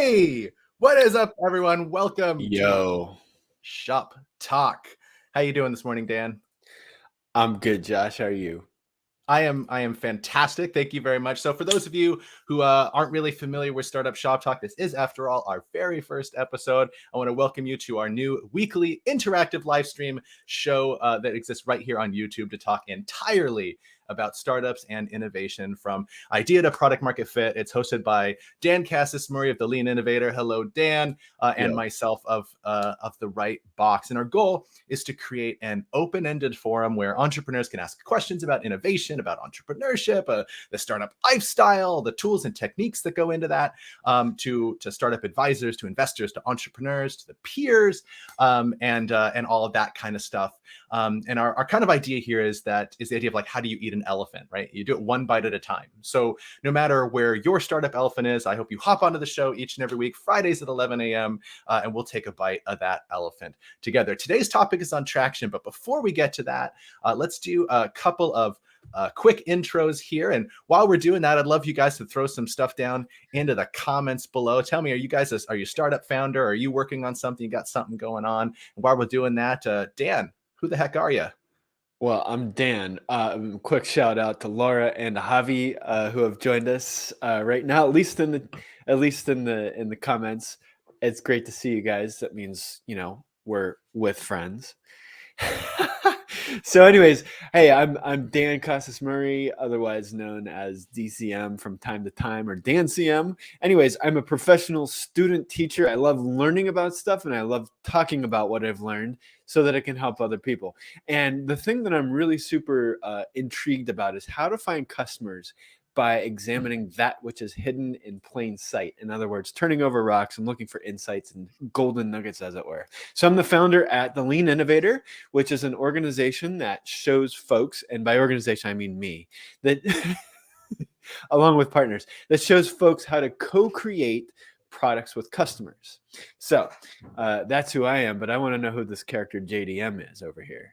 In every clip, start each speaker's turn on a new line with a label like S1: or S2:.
S1: Hey, what is up, everyone? Welcome to
S2: Yo,
S1: Shop Talk. How you doing this morning, Dan?
S2: I'm good, Josh. How are you?
S1: I am fantastic. Thank you very much. So for those of you who aren't really familiar with Startup Shop Talk, this is, after all, our very first episode. I want to welcome you to our new weekly interactive live stream show that exists right here on YouTube to talk entirely about startups and innovation from idea to product market fit. It's hosted by Dan Cassis-Murray of the Lean Innovator. Hello, Dan, and
S2: Yo.
S1: myself of the Right Box. And our goal is to create an open-ended forum where entrepreneurs can ask questions about innovation, about entrepreneurship, the startup lifestyle, the tools and techniques that go into that, to startup advisors, to investors, to entrepreneurs, to the peers, and all of that kind of stuff. And our kind of idea here is the idea of like, how do you eat an elephant, right? You do it one bite at a time. So no matter where your startup elephant is, I hope you hop onto the show each and every week, Fridays at 11 a.m., and we'll take a bite of that elephant together. Today's topic is on traction, but before we get to that, let's do a couple of quick intros here. And while we're doing that, I'd love you guys to throw some stuff down into the comments below. Tell me, are you a startup founder? Are you working on something? You got something going on? And while we're doing that, Dan, who the heck are you?
S2: Well, I'm Dan. Quick shout out to Laura and Javi who have joined us right now. At least in the comments. It's great to see you guys. That means we're with friends. So, anyways, hey, I'm Dan Casas-Murray, otherwise known as DCM from time to time, or Dan CM. Anyways, I'm a professional student teacher. I love learning about stuff, and I love talking about what I've learned so that it can help other people. And the thing that I'm really super intrigued about is how to find customers by examining that which is hidden in plain sight. In other words, turning over rocks and looking for insights and golden nuggets, as it were. So I'm the founder at the Lean Innovator, which is an organization that shows folks, and by organization I mean me, that along with partners, that shows folks how to co-create products with customers. So that's who I am, but I want to know who this character JDM is over here.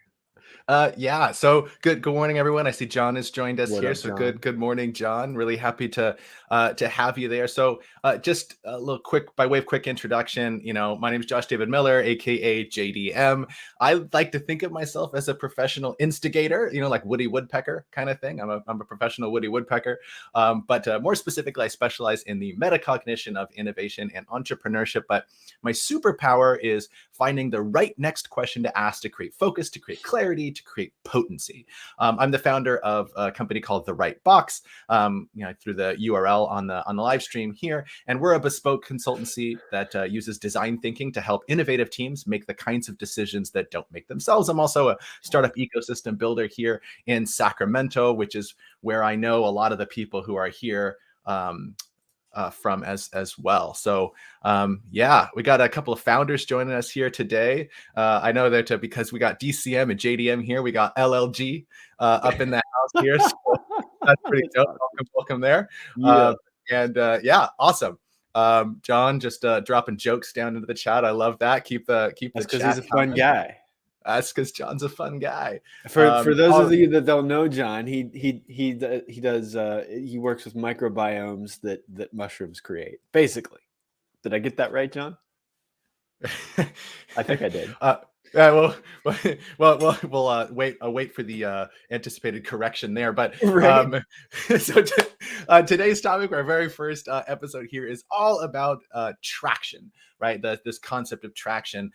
S1: Yeah. So good morning, everyone. I see John has joined us
S2: What
S1: here.
S2: up,
S1: So
S2: John?
S1: good morning, John. Really happy to have you there. So just a little quick, by way of quick introduction, my name is Josh David Miller, aka JDM. I like to think of myself as a professional instigator, like Woody Woodpecker kind of thing. I'm a professional Woody Woodpecker. But more specifically, I specialize in the metacognition of innovation and entrepreneurship. But my superpower is finding the right next question to ask to create focus, to create clarity, to create potency. I'm the founder of a company called The Right Box, through the URL on the live stream here. And we're a bespoke consultancy that uses design thinking to help innovative teams make the kinds of decisions that don't make themselves. I'm also a startup ecosystem builder here in Sacramento, which is where I know a lot of the people who are here from as well. So yeah, we got a couple of founders joining us here today. I know that because we got DCM and JDM here, we got LLG up in the house here. So that's pretty dope. Awesome. Welcome there.
S2: Yeah.
S1: Yeah, awesome. John just dropping jokes down into the chat. I love that. Keep the
S2: That's because
S1: chat
S2: he's a fun
S1: coming.
S2: guy.
S1: That's because John's a fun guy.
S2: For those of you that don't know John, he works with microbiomes that mushrooms create. Basically, did I get that right, John? I think I did.
S1: We'll wait for the anticipated correction there. But
S2: Right.
S1: so today's topic, our very first episode here, is all about traction, right? This concept of traction,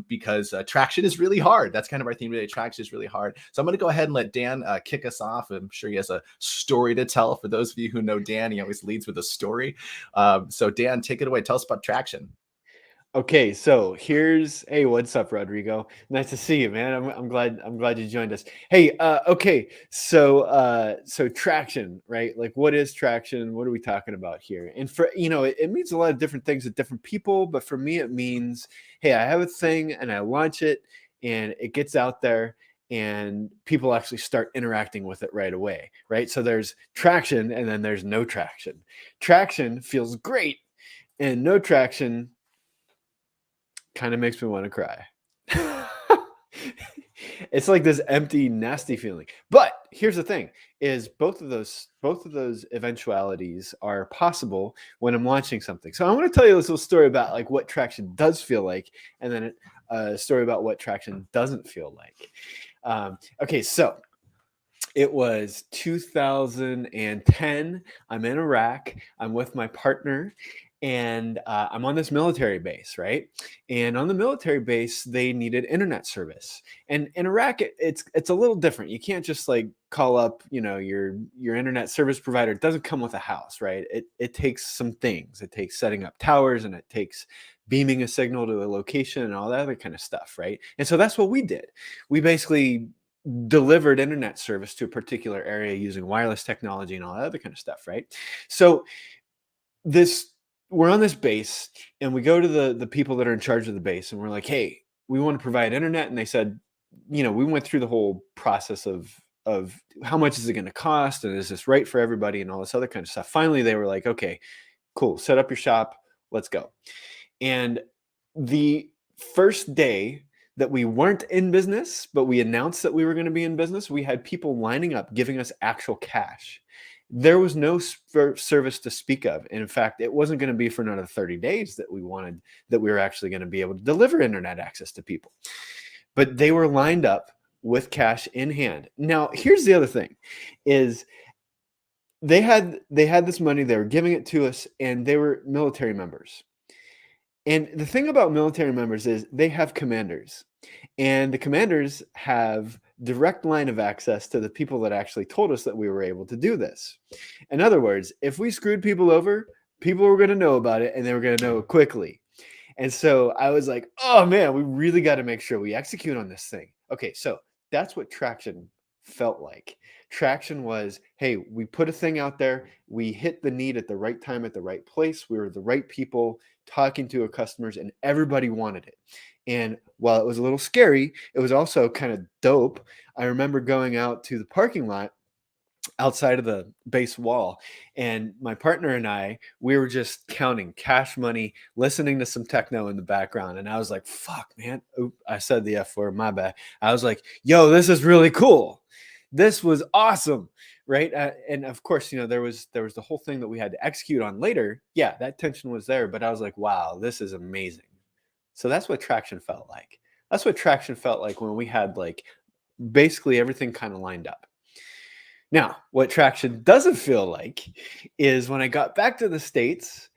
S1: because traction is really hard. That's kind of our theme today. Traction is really hard. So I'm going to go ahead and let Dan kick us off. I'm sure he has a story to tell. For those of you who know Dan, he always leads with a story. So Dan, take it away. Tell us about traction.
S2: Okay, so hey, what's up, Rodrigo? Nice to see you, man. I'm glad you joined us. Hey, okay, so traction, right? Like, what is traction? What are we talking about here? And for it means a lot of different things to different people, but for me, it means, hey, I have a thing and I launch it, and it gets out there, and people actually start interacting with it right away, right? So there's traction, and then there's no traction. Traction feels great, and no traction kind of makes me want to cry. It's like this empty, nasty feeling. But here's the thing: is both of those eventualities are possible when I'm launching something. So I want to tell you this little story about like what traction does feel like, and then a story about what traction doesn't feel like. Okay, so it was 2010. I'm in Iraq. I'm with my partner, and I'm on this military base, right? And on the military base, they needed internet service. And in Iraq, it's a little different. You can't just like call up, your internet service provider. It doesn't come with a house, right? It takes some things. It takes setting up towers, and it takes beaming a signal to a location and all that other kind of stuff, right? And so that's what we did. We basically delivered internet service to a particular area using wireless technology and all that other kind of stuff, right? So we're on this base, and we go to the people that are in charge of the base, and we're like, hey, we want to provide internet. And they said, we went through the whole process of how much is it going to cost, and is this right for everybody, and all this other kind of stuff. Finally, they were like, okay, cool, set up your shop, let's go. And the first day that we weren't in business, but we announced that we were going to be in business, we had people lining up giving us actual cash. There was no service to speak of. And in fact, it wasn't going to be for another 30 days that we were actually going to be able to deliver internet access to people. But they were lined up with cash in hand. Now, here's the other thing is they had this money, they were giving it to us, and they were military members. And the thing about military members is they have commanders, and the commanders have direct line of access to the people that actually told us that we were able to do this. In other words, if we screwed people over, people were going to know about it, and they were going to know quickly. And so I was like, oh man, we really got to make sure we execute on this thing. Okay, so that's what traction felt like. Traction was, hey, we put a thing out there, we hit the need at the right time, at the right place, we were the right people talking to our customers, and everybody wanted it. And while it was a little scary, it was also kind of dope. I remember going out to the parking lot outside of the base wall, and my partner and we were just counting cash money, listening to some techno in the background. And I was like, fuck, man. Oop, I said the F word, my bad. I was like, yo, this is really cool. This was awesome, right? And of course, there was the whole thing that we had to execute on later. Yeah, that tension was there, but I was like, wow, this is amazing. So that's what traction felt like. That's what traction felt like when we had like basically everything kind of lined up. Now, what traction doesn't feel like is when I got back to the States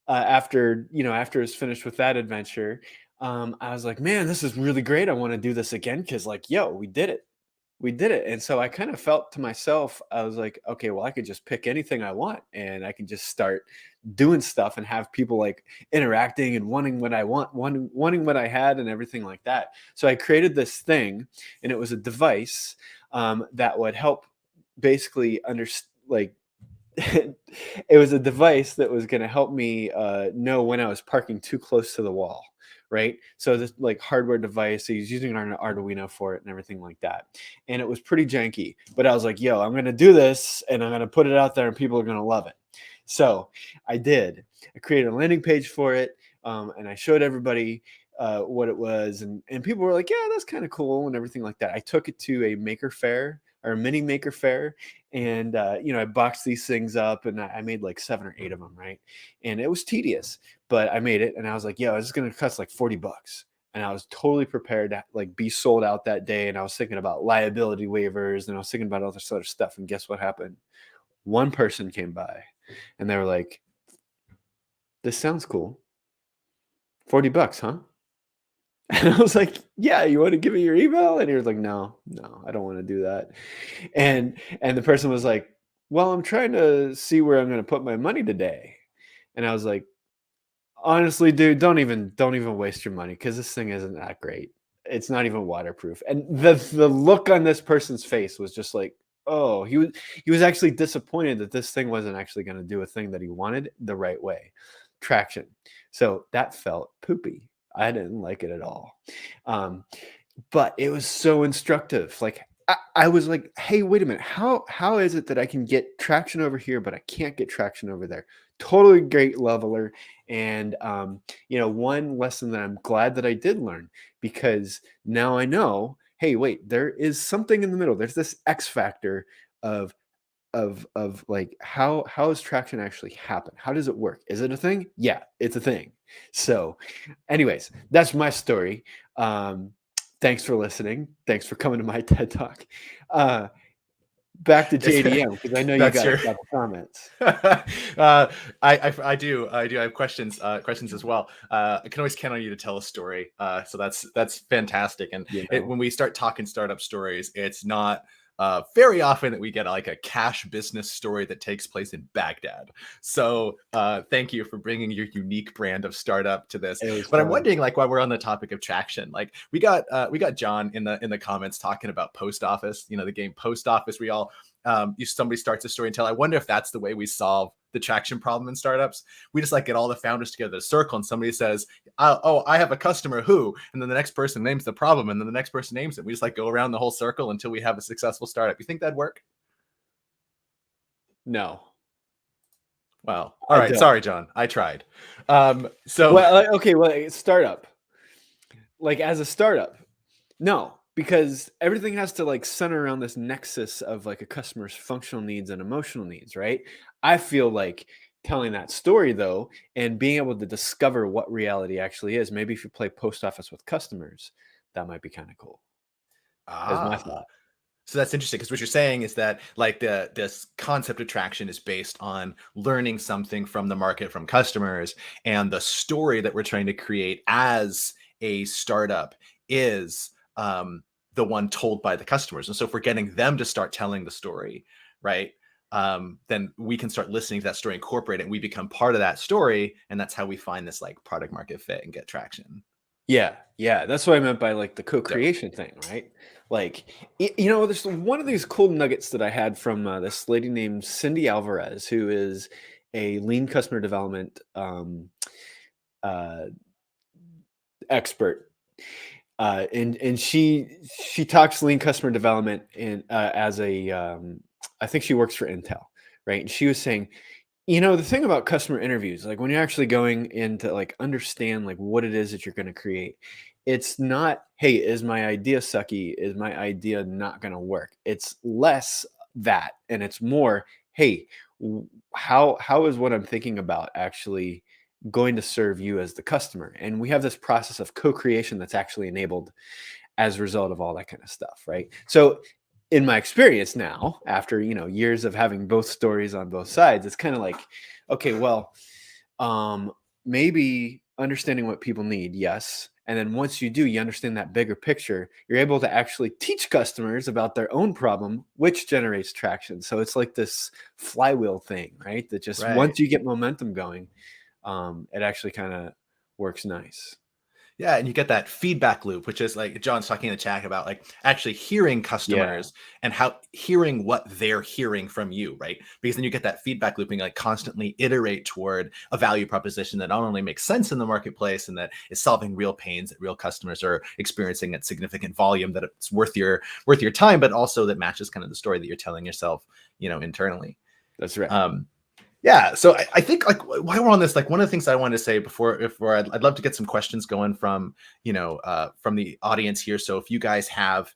S2: after I was finished with that adventure. I was like, man, this is really great. I want to do this again because, like, yo, we did it. We did it. And so I kind of felt to myself, I was like, okay, well, I could just pick anything I want, and I can just start doing stuff and have people like interacting and wanting what I want, wanting what I had and everything like that. So I created this thing, and it was a device that would help basically it was a device that was going to help me know when I was parking too close to the wall, right? So this like hardware device, so he's using an Arduino for it and everything like that. And it was pretty janky, but I was like, yo, I'm going to do this, and I'm going to put it out there, and people are going to love it. So I did. I created a landing page for it, and I showed everybody what it was, and people were like, yeah, that's kind of cool and everything like that. I took it to a maker fair, or a mini maker fair, and I boxed these things up, and I made like 7 or 8 of them, right? And it was tedious, but I made it, and I was like, yo, this is going to cost like $40. And I was totally prepared to like be sold out that day. And I was thinking about liability waivers, and I was thinking about all this other stuff. And guess what happened? One person came by, and they were like, this sounds cool. $40, huh? And I was like, yeah, you want to give me your email? And he was like, no, I don't want to do that. And the person was like, well, I'm trying to see where I'm going to put my money today. And I was like, honestly, dude, don't even waste your money, because this thing isn't that great. It's not even waterproof. And the look on this person's face was just like, oh, he was actually disappointed that this thing wasn't actually going to do a thing that he wanted the right way. Traction. So that felt poopy. I didn't like it at all. But it was so instructive. Like I was like, hey, wait a minute. How is it that I can get traction over here, but I can't get traction over there? Totally great leveler. And, one lesson that I'm glad that I did learn, because now I know hey, wait, there is something in the middle. There's this X factor of like how does traction actually happen? How does it work? Is it a thing? Yeah, it's a thing. So anyways, that's my story. Thanks for listening. Thanks for coming to my TED Talk. Back to JDM, because I know you
S1: That's
S2: got
S1: your
S2: a couple comments.
S1: I do have questions as well. I can always count on you to tell a story. So that's fantastic. And when we start talking startup stories, it's not very often that we get like a cash business story that takes place in Baghdad. So thank you for bringing your unique brand of startup to this. But
S2: fun.
S1: I'm wondering, like, while we're on the topic of traction, like we got John in the comments talking about Post Office. You know, the game Post Office. We all somebody starts a story and tell. I wonder if that's the way we solve the traction problem in startups. We just like get all the founders together in a circle, and somebody says, "Oh, I have a customer who," and then the next person names the problem, and then the next person names it. We just like go around the whole circle until we have a successful startup. You think that'd work?
S2: No.
S1: Well, all right. Sorry, John. I tried. So
S2: well, okay. Well, startup. Like as a startup, no, because everything has to like center around this nexus of like a customer's functional needs and emotional needs, right? I feel like telling that story though, and being able to discover what reality actually is. Maybe if you play Post Office with customers, that might be kind of cool. As my thought.
S1: So that's interesting, because what you're saying is that like this concept of traction is based on learning something from the market, from customers, and the story that we're trying to create as a startup is the one told by the customers. And so if we're getting them to start telling the story, right, then we can start listening to that story, incorporate it, and we become part of that story, and that's how we find this like product market fit and get traction.
S2: Yeah, that's what I meant by like the co-creation thing, right? Like, you know, there's one of these cool nuggets that I had from this lady named Cindy Alvarez, who is a lean customer development expert, and she talks lean customer development in as a I think she works for Intel, right? And she was saying, you know, the thing about customer interviews, like when you're actually going in to like understand like what it is that you're going to create, it's not, hey, is my idea sucky? Is my idea not going to work? It's less that, and it's more, hey, how is what I'm thinking about actually going to serve you as the customer? And we have this process of co-creation that's actually enabled as a result of all that kind of stuff, right? So in my experience now, after years of having both stories on both sides, it's kind of like, okay, well, maybe understanding what people need, yes. And then once you do, you understand that bigger picture, you're able to actually teach customers about their own problem, which generates traction. So it's like this flywheel thing, right? That just once you get momentum going, it actually kind of works nice.
S1: Yeah, and you get that feedback loop, which is like John's talking in the chat about like actually hearing customers and how hearing what they're hearing from you, right? Because then you get that feedback looping, like constantly iterate toward a value proposition that not only makes sense in the marketplace and that is solving real pains that real customers are experiencing at significant volume, that it's worth your time, but also that matches kind of the story that you're telling yourself, internally.
S2: That's right.
S1: Yeah, so I think like while we're on this, like one of the things I wanted to say before I'd love to get some questions going from from the audience here. So if you guys have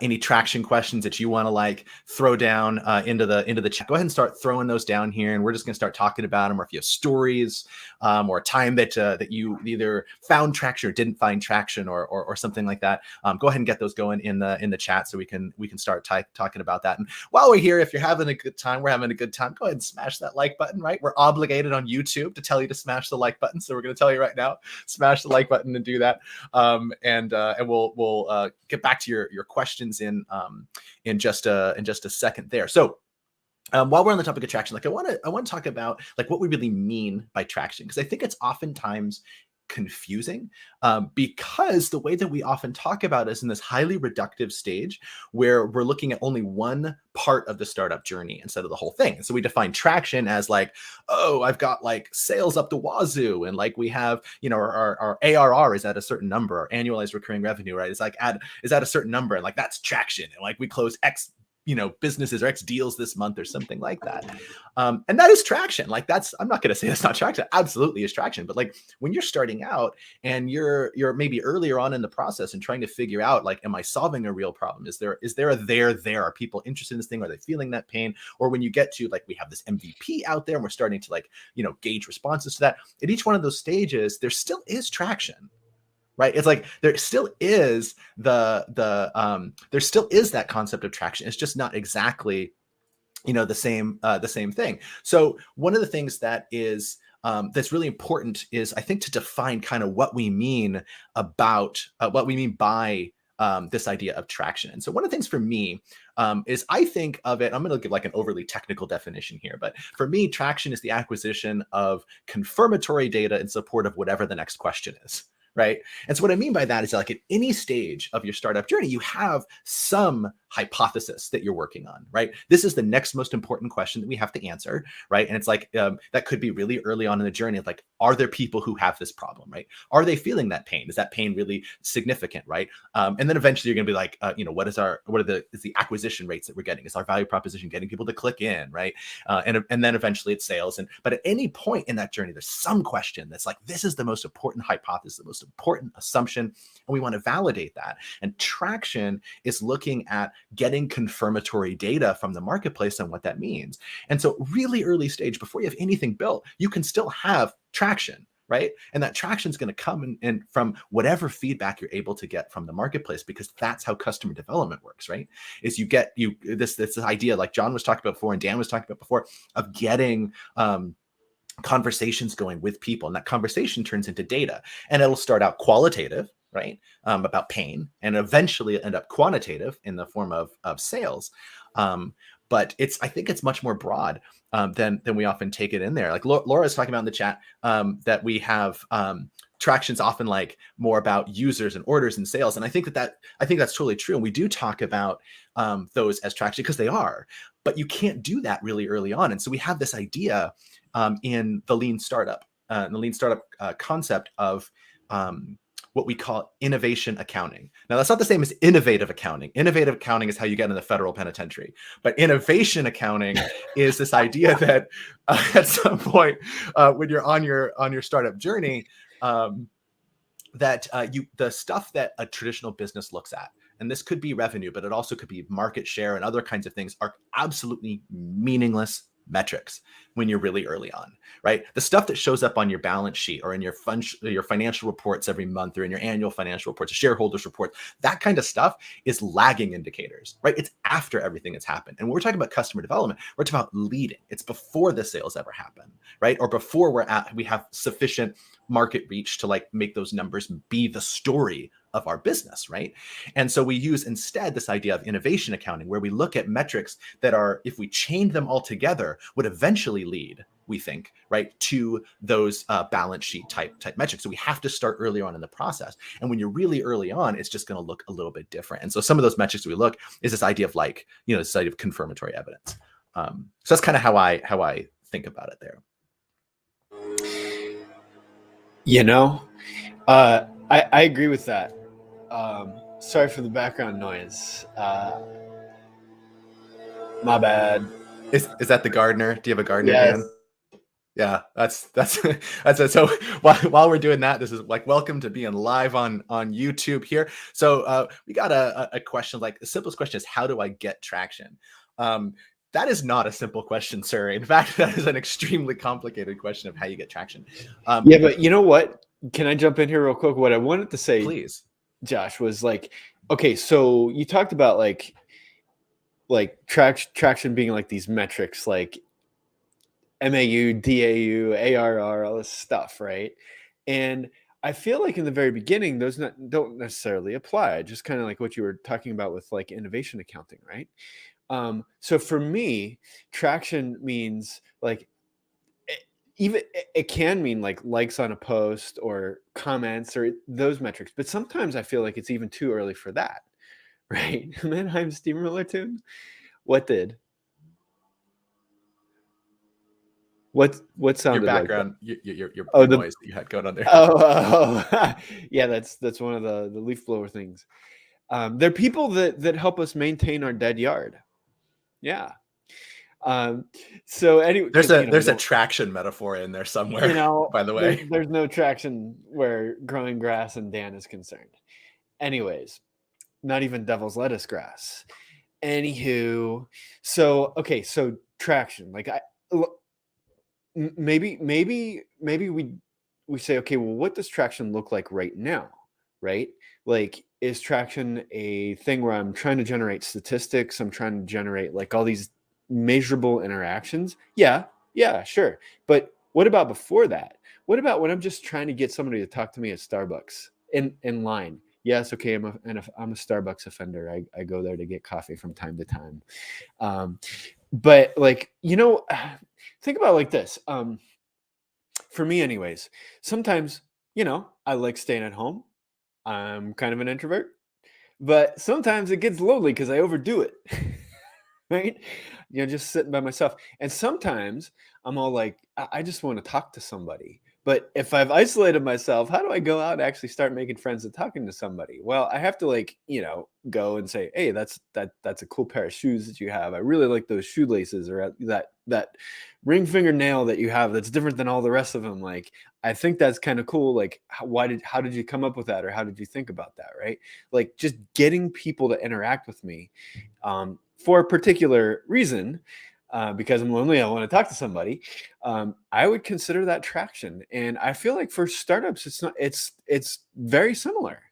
S1: any traction questions that you want to like throw down into the chat, go ahead and start throwing those down here, and we're just going to start talking about them. Or if you have stories or a time that you either found traction or didn't find traction or something like that, go ahead and get those going in the chat so we can start talking about that. And while we're here, if you're having a good time, we're having a good time, go ahead and smash that like button. Right, we're obligated on YouTube to tell you to smash the like button, so we're going to tell you right now, smash the like button and do that. And we'll get back to your questions in just a second there. So while we're on the topic of traction, like I want to talk about like what we really mean by traction, because I think it's oftentimes confusing because the way that we often talk about is in this highly reductive stage where we're looking at only one part of the startup journey instead of the whole thing. So we define traction as like, oh, I've got like sales up the wazoo, and like we have, our ARR is at a certain number, our annualized recurring revenue, right? It's like is at a certain number, and like that's traction, and like we close X businesses or X deals this month or something like that. And that is traction. Like I'm not going to say that's not traction. It absolutely is traction. But like when you're starting out and you're maybe earlier on in the process and trying to figure out, like, am I solving a real problem? Is there a there? Are people interested in this thing? Are they feeling that pain? Or when you get to, like, we have this MVP out there and we're starting to, like, gauge responses to that. At each one of those stages, there still is traction. Right. It's like there still is there still is that concept of traction. It's just not exactly, the same thing. So one of the things that is that's really important is, I think, to define kind of what we mean by this idea of traction. And so one of the things for me is, I think of it, I'm going to give like an overly technical definition here, but for me, traction is the acquisition of confirmatory data in support of whatever the next question is. Right. And so what I mean by that is, like, at any stage of your startup journey, you have some hypothesis that you're working on, right? This is the next most important question that we have to answer, right? And it's like, that could be really early on in the journey of, like, are there people who have this problem, right? Are they feeling that pain? Is that pain really significant, right? And then eventually you're going to be like, is the acquisition rates that we're getting? Is our value proposition getting people to click in, right? And then eventually it's sales. But at any point in that journey, there's some question that's like, this is the most important hypothesis, the most important assumption, and we want to validate that. And traction is looking at getting confirmatory data from the marketplace and what that means. And so really early stage, before you have anything built, you can still have traction, right? And that traction is going to come in from whatever feedback you're able to get from the marketplace, because that's how customer development works, right? Is you get this idea, like John was talking about before and Dan was talking about before, of getting conversations going with people, and that conversation turns into data, and it'll start out qualitative, right, about pain, and eventually end up quantitative in the form of sales. But I think it's much more broad than we often take it in there. Like Laura's talking about in the chat that we have traction's often like more about users and orders and sales, and I think that's totally true. And we do talk about those as traction because they are, but you can't do that really early on. And so we have this idea in the lean startup, concept of what we call innovation accounting. Now, that's not the same as innovative accounting. Innovative accounting is how you get in the federal penitentiary. But innovation accounting is this idea that at some point when you're on your startup journey, that the stuff that a traditional business looks at, and this could be revenue, but it also could be market share and other kinds of things, are absolutely meaningless metrics when you're really early on, right? The stuff that shows up on your balance sheet or in your financial reports every month, or in your annual financial reports, shareholders reports, that kind of stuff is lagging indicators, right? It's after everything has happened. And when we're talking about customer development, we're talking about leading. It's before the sales ever happen, right? Or before we have sufficient market reach to like make those numbers be the story of our business, right? And so we use instead this idea of innovation accounting, where we look at metrics that are, if we chained them all together, would eventually lead, we think, right, to those balance sheet type metrics. So we have to start earlier on in the process. And when you're really early on, it's just going to look a little bit different. And so some of those metrics we look is this idea of like, this idea of confirmatory evidence. So that's kind of how I think about it there.
S2: I agree with that. Sorry for the background noise. My bad.
S1: Is that the gardener? Do you have a gardener,
S2: Yes.
S1: Dan? Yeah, that's it. So while we're doing that, this is like, welcome to being live on YouTube here. So we got a question, like the simplest question is, how do I get traction? That is not a simple question, sir. In fact, that is an extremely complicated question of how you get traction.
S2: Yeah, but you know what? Can I jump in here real quick? What I wanted to say,
S1: please,
S2: Josh, was like, okay, so you talked about like traction being like these metrics, like MAU, DAU, ARR, all this stuff, right? And I feel like in the very beginning, those don't necessarily apply. Just kind of like what you were talking about with like innovation accounting, right? So for me, traction means like, it can mean like likes on a post or comments or those metrics, but sometimes I feel like it's even too early for that, right? Mannheim Steamroller tune. What sounded
S1: your background,
S2: like
S1: your
S2: the
S1: noise that you had going on there?
S2: Yeah, that's one of the leaf blower things. There are people that help us maintain our dead yard, Yeah. Um, so anyway,
S1: There's
S2: because
S1: a there's a traction metaphor in there somewhere, by the way.
S2: there's no traction where growing grass and Dan is concerned. Anyways, not even devil's lettuce grass. Anywho, so okay, so traction. Like maybe we say, okay, well, what does traction look like right now? Right? Like, is traction a thing where I'm trying to generate statistics? I'm trying to generate like all these measurable interactions? Yeah, sure. But what about before that? What about when I'm just trying to get somebody to talk to me at Starbucks in line? Yes, okay, I'm a Starbucks offender. I go there to get coffee from time to time. But like, think about it like this. For me anyways, sometimes, I like staying at home. I'm kind of an introvert, but sometimes it gets lonely because I overdo it. Right? Just sitting by myself. And sometimes I'm all like, I just want to talk to somebody. But if I've isolated myself, how do I go out and actually start making friends and talking to somebody? Well, I have to go and say, hey, that's a cool pair of shoes that you have. I really like those shoelaces, or that ring fingernail that you have that's different than all the rest of them. Like, I think that's kind of cool. Like, how did you come up with that? Or how did you think about that? Right? Like, just getting people to interact with me. For a particular reason, because I'm lonely, I want to talk to somebody. I would consider that traction, and I feel like for startups, it's not. It's very similar.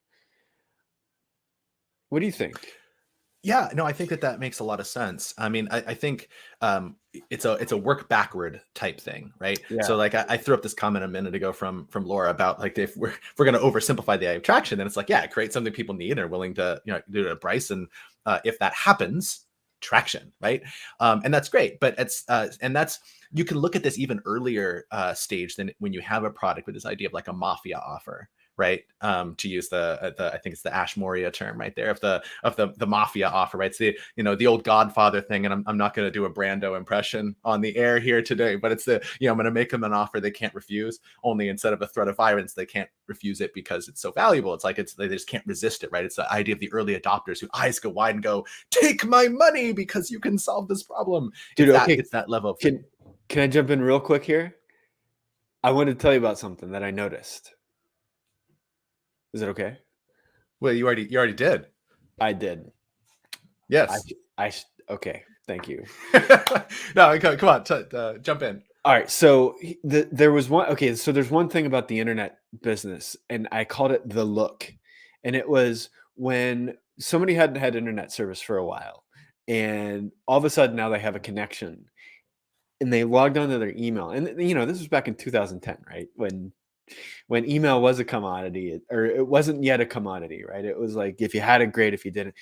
S2: What do you think?
S1: Yeah, no, I think that makes a lot of sense. I mean, I think it's a work backward type thing, right?
S2: Yeah,
S1: So like I threw up this comment a minute ago from Laura about like if we're going to oversimplify the idea of traction, then it's like, yeah, create something people need and are willing to do it at a price, and if that happens, traction, right? And that's great, but that's you can look at this even earlier stage than when you have a product with this idea of like a mafia offer, right? To use the I think it's the Ashmoria term right there of the mafia offer, right? It's the old Godfather thing, and I'm not going to do a Brando impression on the air here today, but it's I'm going to make them an offer they can't refuse. Only instead of a threat of violence, they can't refuse it because it's so valuable. It's like they just can't resist it, right? It's the idea of the early adopters who eyes go wide and go, "Take my money because you can solve this problem."
S2: dude. Okay,
S1: It's that level of
S2: can I jump in real quick here? I wanted to tell you about something that I noticed. Is it okay?
S1: well, you already did.
S2: I did. I
S1: Yes.
S2: okay. Thank you.
S1: No, come on, jump in.
S2: All right. So there was one. Okay. So there's one thing about the internet business, and I called it the look. And it was when somebody hadn't had internet service for a while, and all of a sudden now they have a connection, and they logged onto their email. And this was back in 2010, right? When email was a commodity, or it wasn't yet a commodity, right? It was like, if you had it, great. If you didn't,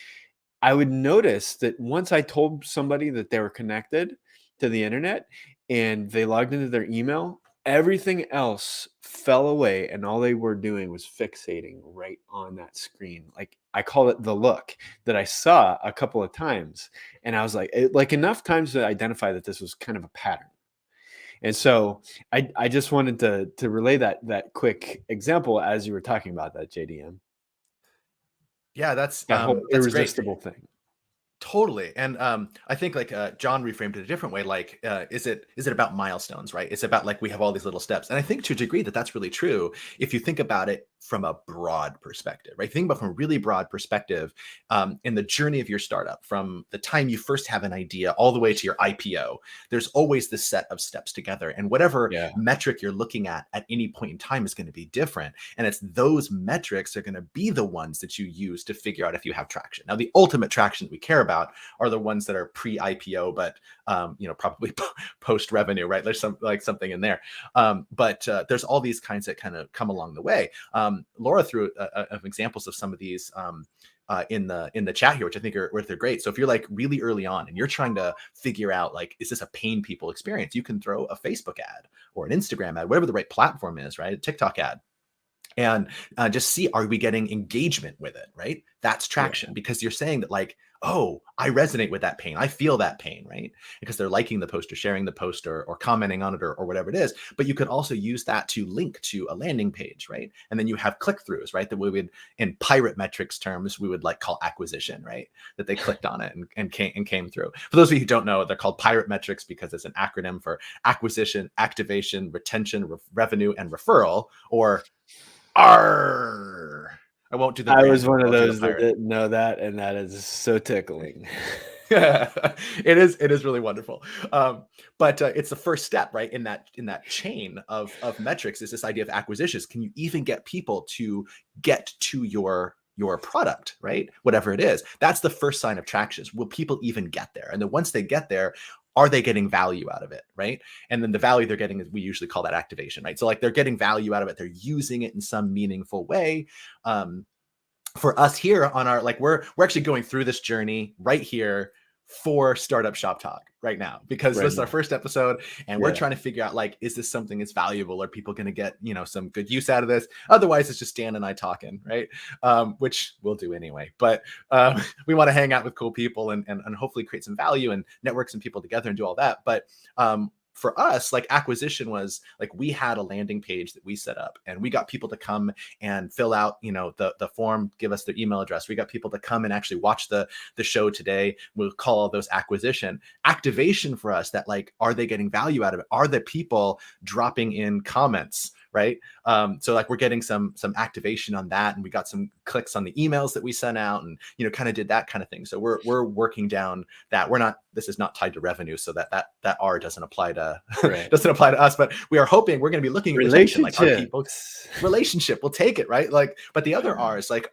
S2: I would notice that once I told somebody that they were connected to the internet and they logged into their email, everything else fell away, and all they were doing was fixating right on that screen. Like, I call it the look that I saw a couple of times, and I was like enough times to identify that this was kind of a pattern. And so I just wanted to relay that quick example as you were talking about that, JDM,
S1: Yeah,
S2: that whole
S1: that's great.
S2: irresistible thing.
S1: Totally. And I think like John reframed it a different way. Like, is it about milestones, right? It's about like we have all these little steps. And I think to a degree that's really true if you think about it from a broad perspective, right? Think about from a really broad perspective in the journey of your startup, from the time you first have an idea all the way to your IPO, there's always this set of steps together. And whatever
S2: Yeah.
S1: metric you're looking at any point in time is going to be different. And it's those metrics are going to be the ones that you use to figure out if you have traction. Now, the ultimate traction that we care about are the ones that are pre-IPO, but probably post revenue, right? There's something in there, but there's all these kinds that kind of come along the way. Laura threw of examples of some of these in the chat here, which I think are great. So if you're like really early on and you're trying to figure out like, is this a pain people experience? You can throw a Facebook ad or an Instagram ad, whatever the right platform is, right? A TikTok ad. And just see, are we getting engagement with it, right? That's traction, because you're saying that like, oh, I resonate with that pain. I feel that pain, right? Because they're liking the post or sharing the post or commenting on it or whatever it is. But you could also use that to link to a landing page, right? And then you have click-throughs, right? That we would, in pirate metrics terms, we would like call acquisition, right? That they clicked on it and came through. For those of you who don't know, they're called pirate metrics because it's an acronym for acquisition, activation, retention, revenue, and referral, or R. I won't do the
S2: I was
S1: brand.
S2: one of
S1: I'll do the
S2: those that
S1: pirate.
S2: didn't know that, and that is so tickling.
S1: It is really wonderful. But it's the first step, right? In that chain of metrics is this idea of acquisitions. Can you even get people to get to your product, right? Whatever it is. That's the first sign of traction. Will people even get there? And then once they get there, are they getting value out of it, right? And then the value they're getting is, we usually call that activation, right? So like they're getting value out of it. They're using it in some meaningful way. For us here on our, like, we're actually going through this journey right here for Startup Shop Talk right now, because this is our first episode and we're trying to figure out, like, is this something that's valuable? Are people going to get, some good use out of this? Otherwise it's just Dan and I talking, right? Which we'll do anyway, but we want to hang out with cool people and hopefully create some value and network some people together and do all that. But for us, like, acquisition was like, we had a landing page that we set up and we got people to come and fill out, the form, give us their email address. We got people to come and actually watch the show today. We'll call all those acquisition. Activation for us, that, like, are they getting value out of it? Are the people dropping in comments? Right. So like, we're getting some activation on that, and we got some clicks on the emails that we sent out, and kind of did that kind of thing. So we're working down that. This is not tied to revenue, so that R doesn't apply to doesn't apply to us. But we are hoping, we're going to be looking at retention, like, our people relationship. We'll take it, right? Like, but the other R is like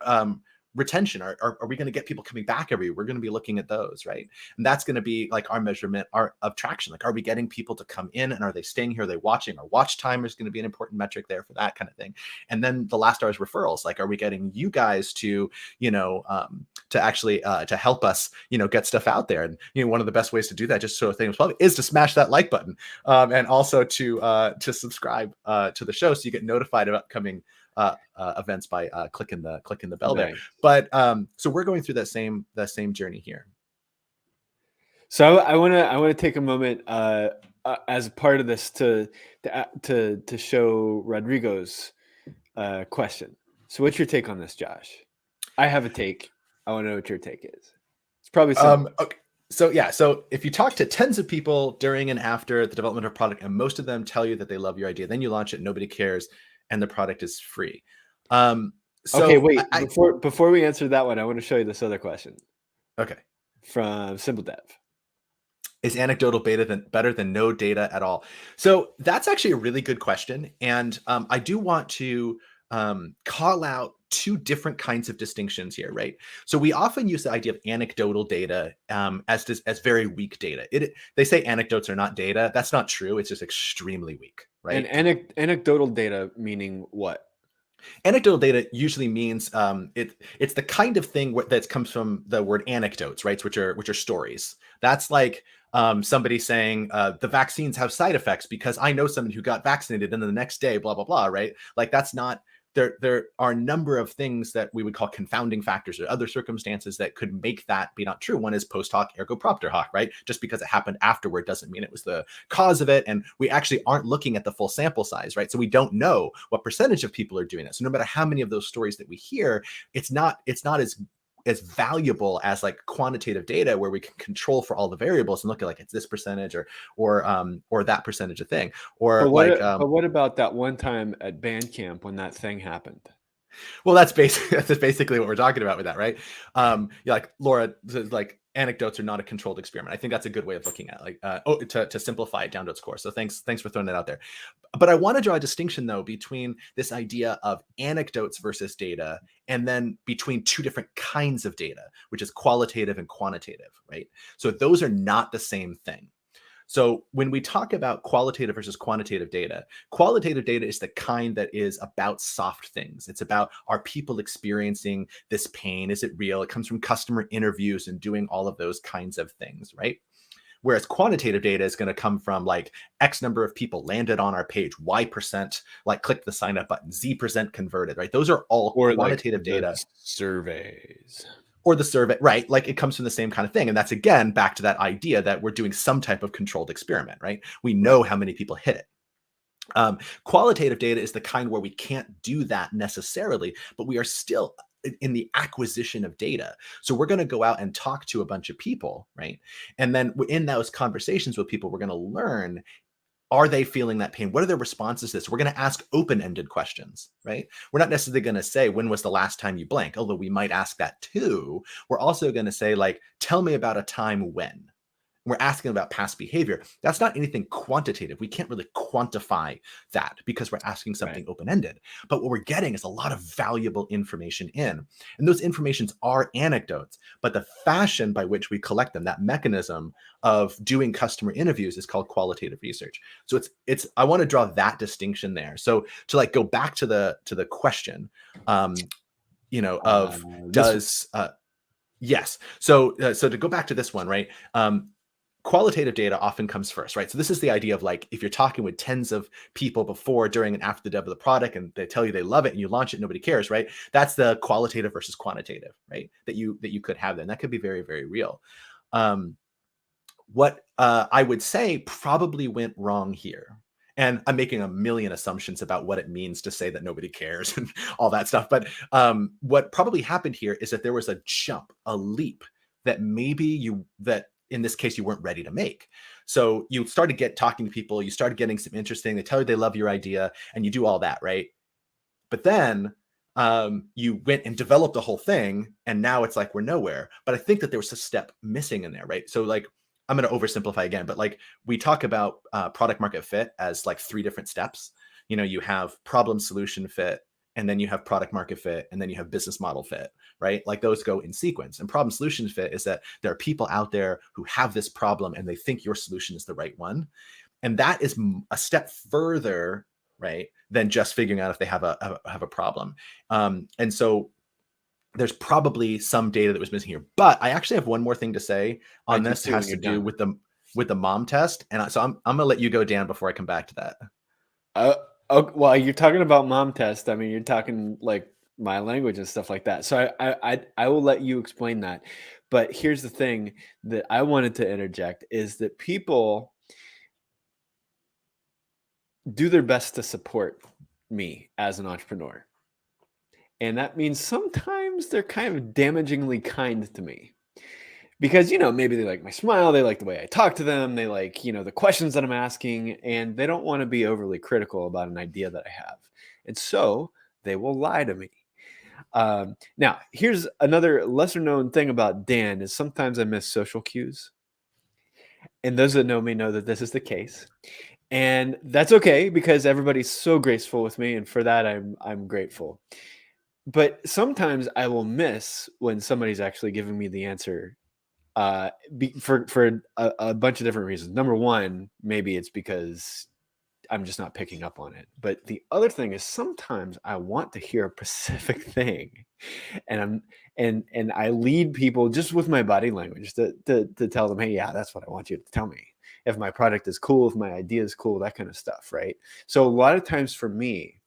S1: retention. Are we going to get people coming back every year? We're going to be looking at those, right? And that's going to be like our measurement of traction. Like, are we getting people to come in, and are they staying here? Are they watching? Our watch time is going to be an important metric there for that kind of thing. And then the last R is referrals. Like, are we getting you guys to actually to help us get stuff out there? And one of the best ways to do that, just so things public, is to smash that like button, and also to subscribe to the show, so you get notified of upcoming events by clicking the bell there. But so we're going through that same journey here.
S2: So I want to take a moment as part of this to show Rodrigo's question. So what's your take on this, Josh? I have a take. I want to know what your take is. It's probably simple.
S1: Okay. So if you talk to tens of people during and after the development of a product, and most of them tell you that they love your idea, then you launch it, nobody cares, and the product is free.
S2: Okay, wait. Before we answer that one, I want to show you this other question.
S1: Okay.
S2: From Simple Dev. Is
S1: anecdotal better than no data at all? So that's actually a really good question. And I do want to call out two different kinds of distinctions here, right? So we often use the idea of anecdotal data as very weak data. They say anecdotes are not data. That's not true. It's just extremely weak, right?
S2: And anecdotal data meaning what?
S1: Anecdotal data usually means it's the kind of thing that comes from the word anecdotes, right? Which are stories. That's like somebody saying the vaccines have side effects because I know somebody who got vaccinated and then the next day, blah, blah, blah, right? Like, that's not, there are a number of things that we would call confounding factors or other circumstances that could make that be not true. One is post hoc ergo propter hoc, right? Just because it happened afterward doesn't mean it was the cause of it. And we actually aren't looking at the full sample size, right? So we don't know what percentage of people are doing that. So no matter how many of those stories that we hear, it's not as valuable as like quantitative data, where we can control for all the variables and look at, like, it's this percentage or that percentage of thing. Or
S2: but what about that one time at band camp when that thing happened?
S1: Well, that's basically what we're talking about with that, right? Like, Laura, like, anecdotes are not a controlled experiment. I think that's a good way of looking at it, like to simplify it down to its core. So thanks for throwing that out there. But I want to draw a distinction, though, between this idea of anecdotes versus data, and then between two different kinds of data, which is qualitative and quantitative, right? So those are not the same thing. So when we talk about qualitative versus quantitative data is the kind that is about soft things. It's about, are people experiencing this pain? Is it real? It comes from customer interviews and doing all of those kinds of things, right? Whereas quantitative data is going to come from, like, X number of people landed on our page, Y% like clicked the sign up button, Z% converted, right? Those are all quantitative data.
S2: Surveys.
S1: or the survey, right? Like it comes from the same kind of thing. And that's again, back to that idea that we're doing some type of controlled experiment, right? We know how many people hit it. Qualitative data is the kind where we can't do that necessarily, but we are still in the acquisition of data. So we're going to go out and talk to a bunch of people, right? And then in those conversations with people, we're going to learn, are they feeling that pain? What are their responses to this? We're going to ask open-ended questions, right? We're not necessarily going to say, when was the last time you blank? Although we might ask that too. We're also going to say, like, tell me about a time when. We're asking about past behavior. That's not anything quantitative. We can't really quantify that because we're asking something open-ended. But what we're getting is a lot of valuable information in. And those informations are anecdotes, but the fashion by which we collect them, that mechanism of doing customer interviews, is called qualitative research. So I want to draw that distinction there. So to like go back to the question, of does yes. So to go back to this one, right? Qualitative data often comes first, right? So this is the idea of like, if you're talking with tens of people before, during, and after the dev of the product, and they tell you they love it and you launch it, nobody cares, right? That's the qualitative versus quantitative, right? That you could have then. That could be very, very real. What I would say probably went wrong here, and I'm making a million assumptions about what it means to say that nobody cares and all that stuff. But what probably happened here is that there was a jump, a leap that maybe that in this case you weren't ready to make. So you started talking to people, you started getting some interesting, they tell you they love your idea, and you do all that, right? But then you went and developed the whole thing, and now it's like we're nowhere. But I think that there was a step missing in there, right? So like, I'm going to oversimplify again, but like we talk about product market fit as like 3 different steps. You have problem solution fit, and then you have product market fit, and then you have business model fit, right? Like those go in sequence. And problem solution fit is that there are people out there who have this problem and they think your solution is the right one. And that is a step further, right, than just figuring out if they have a problem. And so there's probably some data that was missing here. But I actually have one more thing to say on this. Has to do with the mom test. And so I'm gonna let you go, Dan, before I come back to that.
S2: Well, you're talking about mom test. I mean, you're talking like my language and stuff like that. So I will let you explain that. But here's the thing that I wanted to interject is that people do their best to support me as an entrepreneur. And that means sometimes they're kind of damagingly kind to me. Because, maybe they like my smile, they like the way I talk to them, they like, the questions that I'm asking, and they don't want to be overly critical about an idea that I have. And so they will lie to me. Now, here's another lesser known thing about Dan is sometimes I miss social cues. And those that know me know that this is the case. And that's okay because everybody's so graceful with me. And for that, I'm grateful. But sometimes I will miss when somebody's actually giving me the answer for a bunch of different reasons. Number one, maybe it's because I'm just not picking up on it. But the other thing is sometimes I want to hear a specific thing, and I lead people just with my body language to tell them, hey, yeah, that's what I want you to tell me. If my product is cool, if my idea is cool, that kind of stuff, right? So a lot of times for me,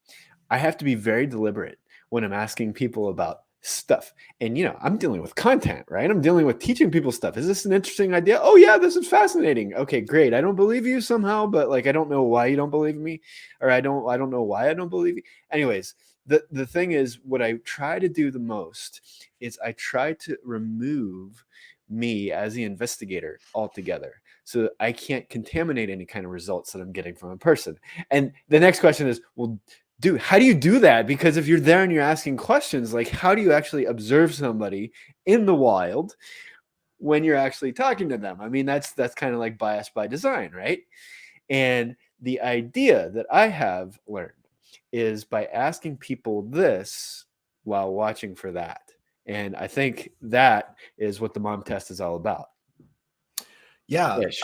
S2: I have to be very deliberate when I'm asking people about stuff. And, I'm dealing with content, right? I'm dealing with teaching people stuff. Is this an interesting idea? Oh yeah, this is fascinating. Okay, great. I don't believe you somehow, but like, I don't know why you don't believe me, or I don't know why I don't believe you. Anyways, the thing is, what I try to do the most is I try to remove me as the investigator altogether, so I can't contaminate any kind of results that I'm getting from a person. And the next question is, well, dude, how do you do that? Because if you're there and you're asking questions, like how do you actually observe somebody in the wild when you're actually talking to them? I mean, that's kind of like bias by design, right? And the idea that I have learned is by asking people this while watching for that. And I think that is what the mom test is all about.
S1: Yeah.
S2: Ish.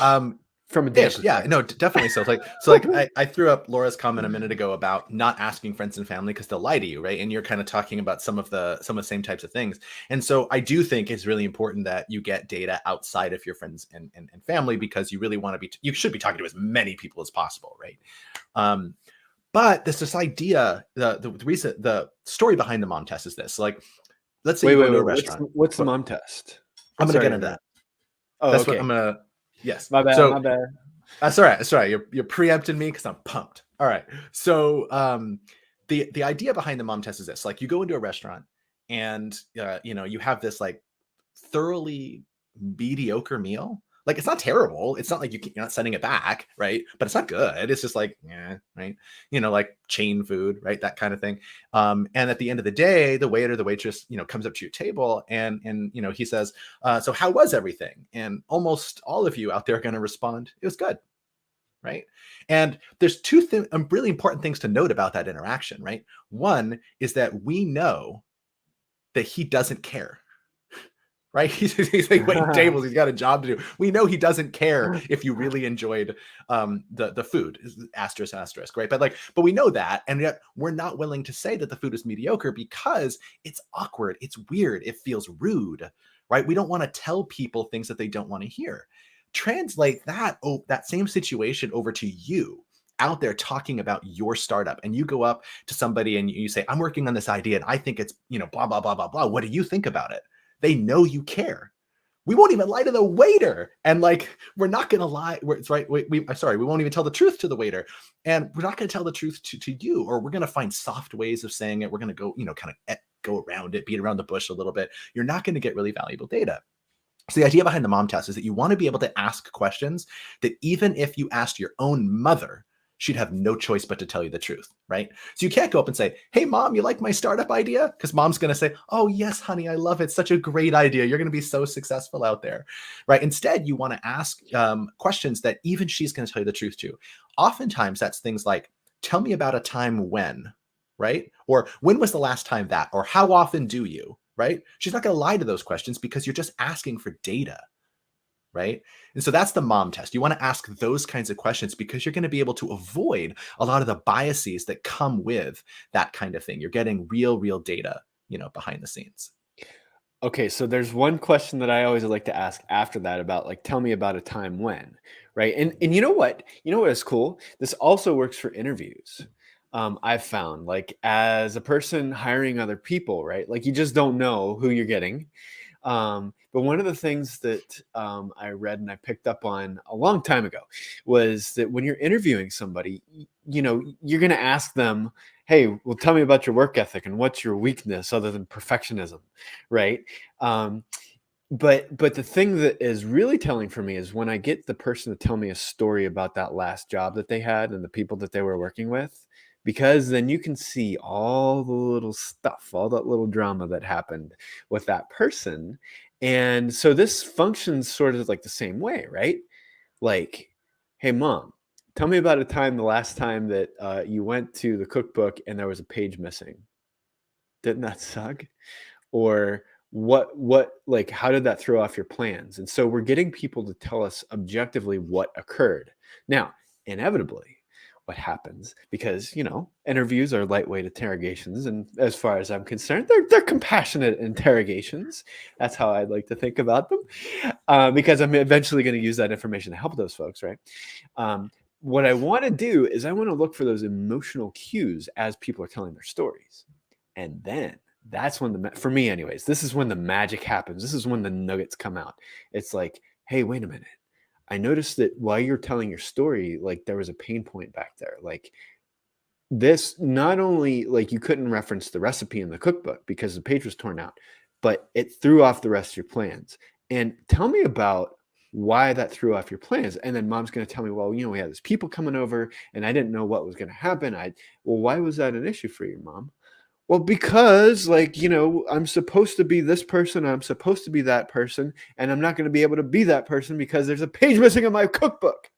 S2: From a dance,
S1: yeah, no, definitely. So I threw up Laura's comment a minute ago about not asking friends and family because they'll lie to you, right? And you're kind of talking about some of the same types of things. And so I do think it's really important that you get data outside of your friends and family, because you really want to you should be talking to as many people as possible, right? But this idea, the story behind the mom test is this: like, let's say
S2: Wait,
S1: you go
S2: wait,
S1: into a
S2: wait.
S1: restaurant.
S2: What's the mom test?
S1: I'm going to
S2: Sorry
S1: get
S2: to
S1: into
S2: interrupt.
S1: that.
S2: Oh,
S1: That's what I'm
S2: okay.
S1: going to, yes.
S2: My bad.
S1: So
S2: My bad.
S1: that's all right. That's all right. You're preempting me because I'm pumped. All right. So the idea behind the mom test is this: like, you go into a restaurant and you have this like thoroughly mediocre meal. Like, it's not terrible. It's not like you're not sending it back, right? But it's not good. It's just like, yeah, right? Like chain food, right? That kind of thing. And at the end of the day, the waiter, the waitress, comes up to your table and he says, "So how was everything?" And almost all of you out there are going to respond, "It was good." Right. And there's two really important things to note about that interaction, right? One is that we know that he doesn't care, right? He's like waiting tables. He's got a job to do. We know he doesn't care if you really enjoyed the food, asterisk, asterisk, right? But we know that, and yet we're not willing to say that the food is mediocre because it's awkward, it's weird, it feels rude, right? We don't want to tell people things that they don't want to hear. Translate that same situation over to you out there talking about your startup, and you go up to somebody and you say, "I'm working on this idea and I think it's blah blah blah blah blah. What do you think about it?" They know you care. We won't even lie to the waiter, and like, we're not going to lie. It's right. I'm sorry. We won't even tell the truth to the waiter, and we're not going to tell the truth to you, or we're going to find soft ways of saying it. We're going to go, kind of go around it, beat around the bush a little bit. You're not going to get really valuable data. So the idea behind the mom test is that you want to be able to ask questions that even if you asked your own mother, she'd have no choice but to tell you the truth, right? So you can't go up and say, "Hey, mom, you like my startup idea?" Because mom's going to say, "Oh, yes, honey, I love it. Such a great idea. You're going to be so successful out there," right? Instead, you want to ask questions that even she's going to tell you the truth to. Oftentimes, that's things like, "Tell me about a time when," right? Or, "When was the last time that?" Or, "How often do you?" Right? She's not going to lie to those questions because you're just asking for data, right? And so that's the mom test. You want to ask those kinds of questions because you're going to be able to avoid a lot of the biases that come with that kind of thing. You're getting real data, behind the scenes.
S2: Okay, so there's one question that I always like to ask after that about, like, tell me about a time when, right? And you know what? You know what is cool? This also works for interviews. I've found, like, as a person hiring other people, right? Like, you just don't know who you're getting. But one of the things that I read and I picked up on a long time ago was that when you're interviewing somebody, you're going to ask them, "Hey, well, tell me about your work ethic and what's your weakness other than perfectionism," right? Um, but the thing that is really telling for me is when I get the person to tell me a story about that last job that they had and the people that they were working with, because then you can see all the little stuff, all that little drama that happened with that person. And so this functions sort of like the same way, right? Like, "Hey, mom, tell me about the last time that you went to the cookbook and there was a page missing. Didn't that suck?" Or like, how did that throw off your plans? And so we're getting people to tell us objectively what occurred. Now, inevitably, what happens, because interviews are lightweight interrogations, and as far as I'm concerned, they're compassionate interrogations. That's how I'd like to think about them, because I'm eventually going to use that information to help those folks, right? What I want to do is I want to look for those emotional cues as people are telling their stories, and then that's when for me anyways, this is when the magic happens. This is when the nuggets come out. It's like, "Hey, wait a minute. I noticed that while you're telling your story, like, there was a pain point back there. Like, this, not only, like, you couldn't reference the recipe in the cookbook because the page was torn out, but it threw off the rest of your plans. And tell me about why that threw off your plans." And then mom's going to tell me, "Well, we had these people coming over and I didn't know what was going to happen. Well, why was that an issue for you, mom?" "Well, because, like, I'm supposed to be this person, I'm supposed to be that person, and I'm not going to be able to be that person because there's a page missing in my cookbook."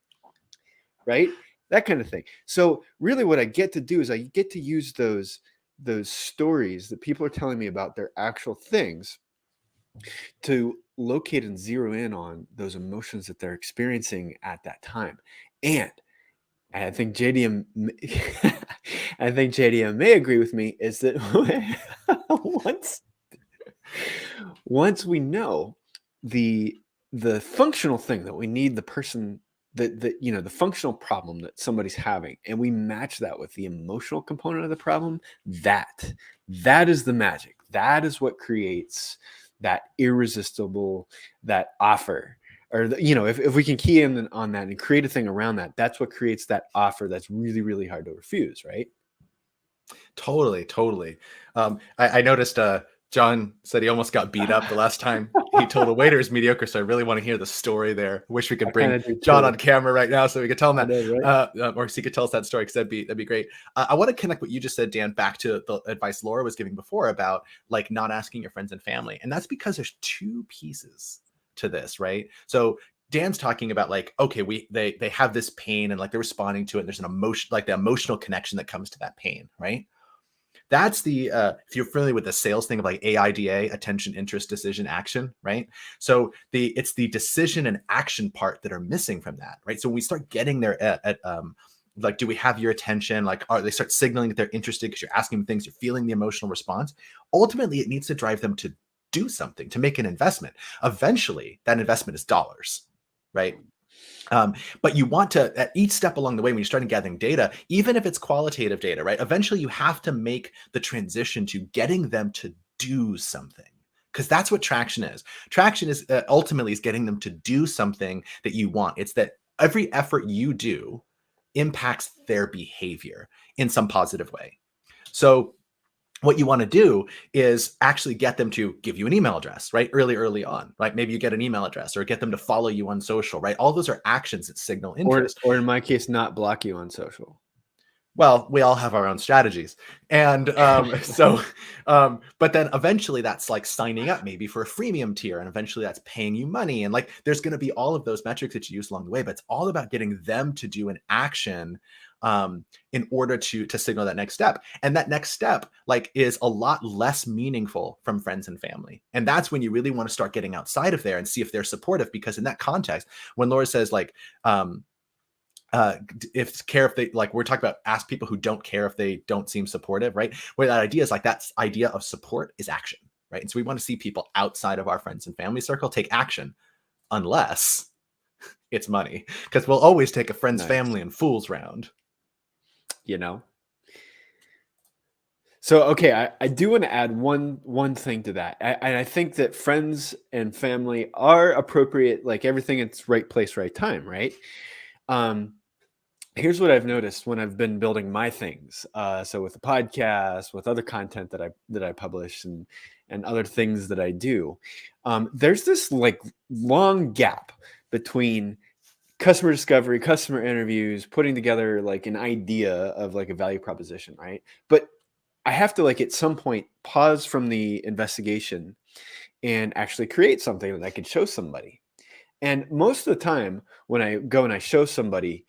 S2: Right? That kind of thing. So really what I get to do is I get to use those stories that people are telling me about their actual things to locate and zero in on those emotions that they're experiencing at that time. And I think JDM, I think JDM may agree with me, is that once we know the functional thing that we need, the person that the functional problem that somebody's having, and we match that with the emotional component of the problem, that is the magic. that is what creates that irresistible, that offer. Or, if we can key in on that and create a thing around that, that's what creates that offer that's really, really hard to refuse, right?
S1: Totally, totally. I noticed John said he almost got beat up the last time he told a waiter is mediocre. So I really want to hear the story there. Wish we
S2: I
S1: could bring
S2: kind of do
S1: John
S2: too.
S1: on camera right now so we could tell him
S2: I
S1: that,
S2: know, right?
S1: or he could tell us that story because that'd be great. I want to connect what you just said, Dan, back to the advice Laura was giving before about like not asking your friends and family, and that's because there's two pieces to this, right? So Dan's talking about like, okay, they have this pain and like they're responding to it. And there's an emotion, like the emotional connection that comes to that pain, right? That's the if you're familiar with the sales thing of like AIDA, attention, interest, decision, action, right? So it's the decision and action part that are missing from that, right? So when we start getting there at like, do we have your attention? Like, are they start signaling that they're interested because you're asking them things, you're feeling the emotional response. Ultimately, it needs to drive them to do something, to make an investment. Eventually, that investment is dollars, right? But you want to, at each step along the way, when you're starting gathering data, even if it's qualitative data, right? Eventually you have to make the transition to getting them to do something, because that's what traction is. Traction is ultimately is getting them to do something that you want. It's that every effort you do impacts their behavior in some positive way. So what you want to do is actually get them to give you an email address, right? Early on, right? Maybe you get an email address or get them to follow you on social, right? All those are actions that signal interest.
S2: Or in my case, not block you on social.
S1: Well, we all have our own strategies. And but then eventually that's like signing up maybe for a freemium tier. And eventually that's paying you money. And like, there's going to be all of those metrics that you use along the way, but it's all about getting them to do an action in order to signal that next step. And that next step like is a lot less meaningful from friends and family. And that's when you really want to start getting outside of there and see if they're supportive, because in that context, when Laura says like, if they like, we're talking about ask people who don't care if they don't seem supportive, right? Where that idea is like, that idea of support is action, right? And so we want to see people outside of our friends and family circle take action, unless it's money, because we'll always take a friend's
S2: Nice.
S1: family and fools round.
S2: So, okay, I do want to add one thing to that. I think that friends and family are appropriate, like everything, it's right place, right time, right? Here's what I've noticed when I've been building my things. So with the podcast, with other content that I publish and other things that I do, there's this like long gap between customer discovery, customer interviews, putting together like an idea of like a value proposition, right? But I have to like at some point pause from the investigation and actually create something that I could show somebody. And most of the time when I go and I show somebody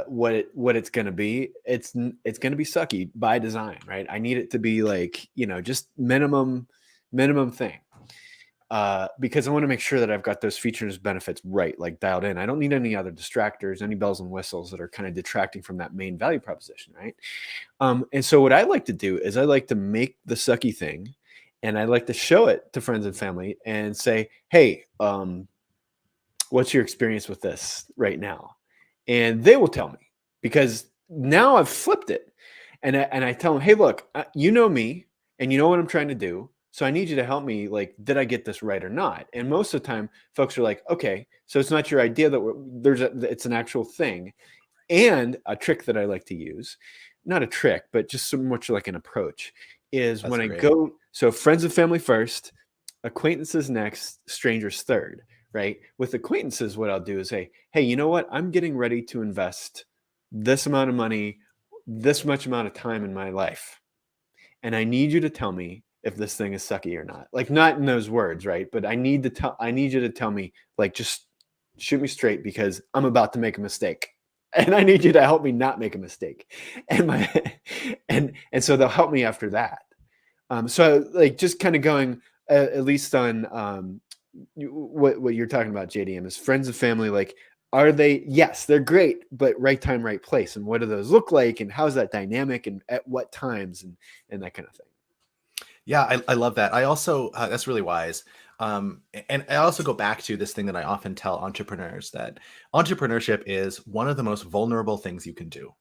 S2: what it's going to be, it's going to be sucky by design, right? I need it to be like, just minimum thing. Because I want to make sure that I've got those features, benefits right, like dialed in. I don't need any other distractors, any bells and whistles that are kind of detracting from that main value proposition, right? And so what I like to do is I like to make the sucky thing, and I like to show it to friends and family and say, hey, what's your experience with this right now? And they will tell me, because now I've flipped it. And I tell them, hey, look, you know me and you know what I'm trying to do. So I need you to help me. Like, did I get this right or not? And most of the time, folks are like, okay, so it's not your idea that it's an actual thing. And a trick that I like to use, not a trick, but just so much like an approach, is
S1: That's
S2: when I
S1: great.
S2: go, so friends and family first, acquaintances next, strangers third, right? With acquaintances, what I'll do is say, hey, you know what? I'm getting ready to invest this amount of money, this much amount of time in my life. And I need you to tell me if this thing is sucky or not. Like, not in those words, right? But I need you to tell me, like, just shoot me straight, because I'm about to make a mistake. And I need you to help me not make a mistake. And so they'll help me after that. So like just kind of going at least on what you're talking about, JDM, is friends and family. Like, are they? Yes, they're great, but right time, right place. And what do those look like? And how's that dynamic? And at what times? And that kind of thing.
S1: Yeah, I love that. I also, that's really wise. And I also go back to this thing that I often tell entrepreneurs, that entrepreneurship is one of the most vulnerable things you can do.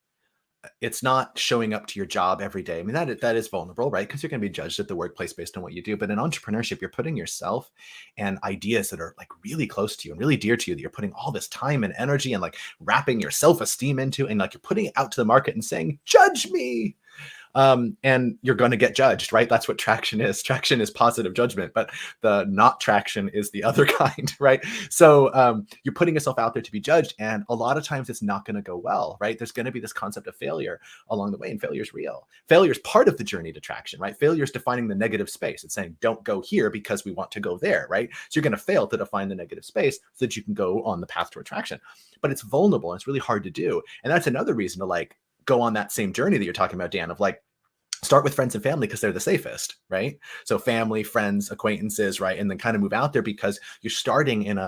S1: it's not showing up to your job every day. I mean, that is vulnerable, right? Because you're going to be judged at the workplace based on what you do. But in entrepreneurship, you're putting yourself and ideas that are like really close to you and really dear to you, that you're putting all this time and energy and like wrapping your self-esteem into, and like you're putting it out to the market and saying, judge me. And you're going to get judged, right? That's what traction is. Traction is positive judgment, but the not traction is the other kind, right? So you're putting yourself out there to be judged, and a lot of times it's not going to go well, right? There's going to be this concept of failure along the way, and failure is real. Failure is part of the journey to traction, right? Failure is defining the negative space. It's saying, don't go here because we want to go there, right? So you're going to fail to define the negative space so that you can go on the path to attraction. But it's vulnerable and it's really hard to do. And that's another reason to like go on that same journey that you're talking about, Dan, of like, start with friends and family because they're the safest, right? So family, friends, acquaintances, right? And then kind of move out there because you're starting in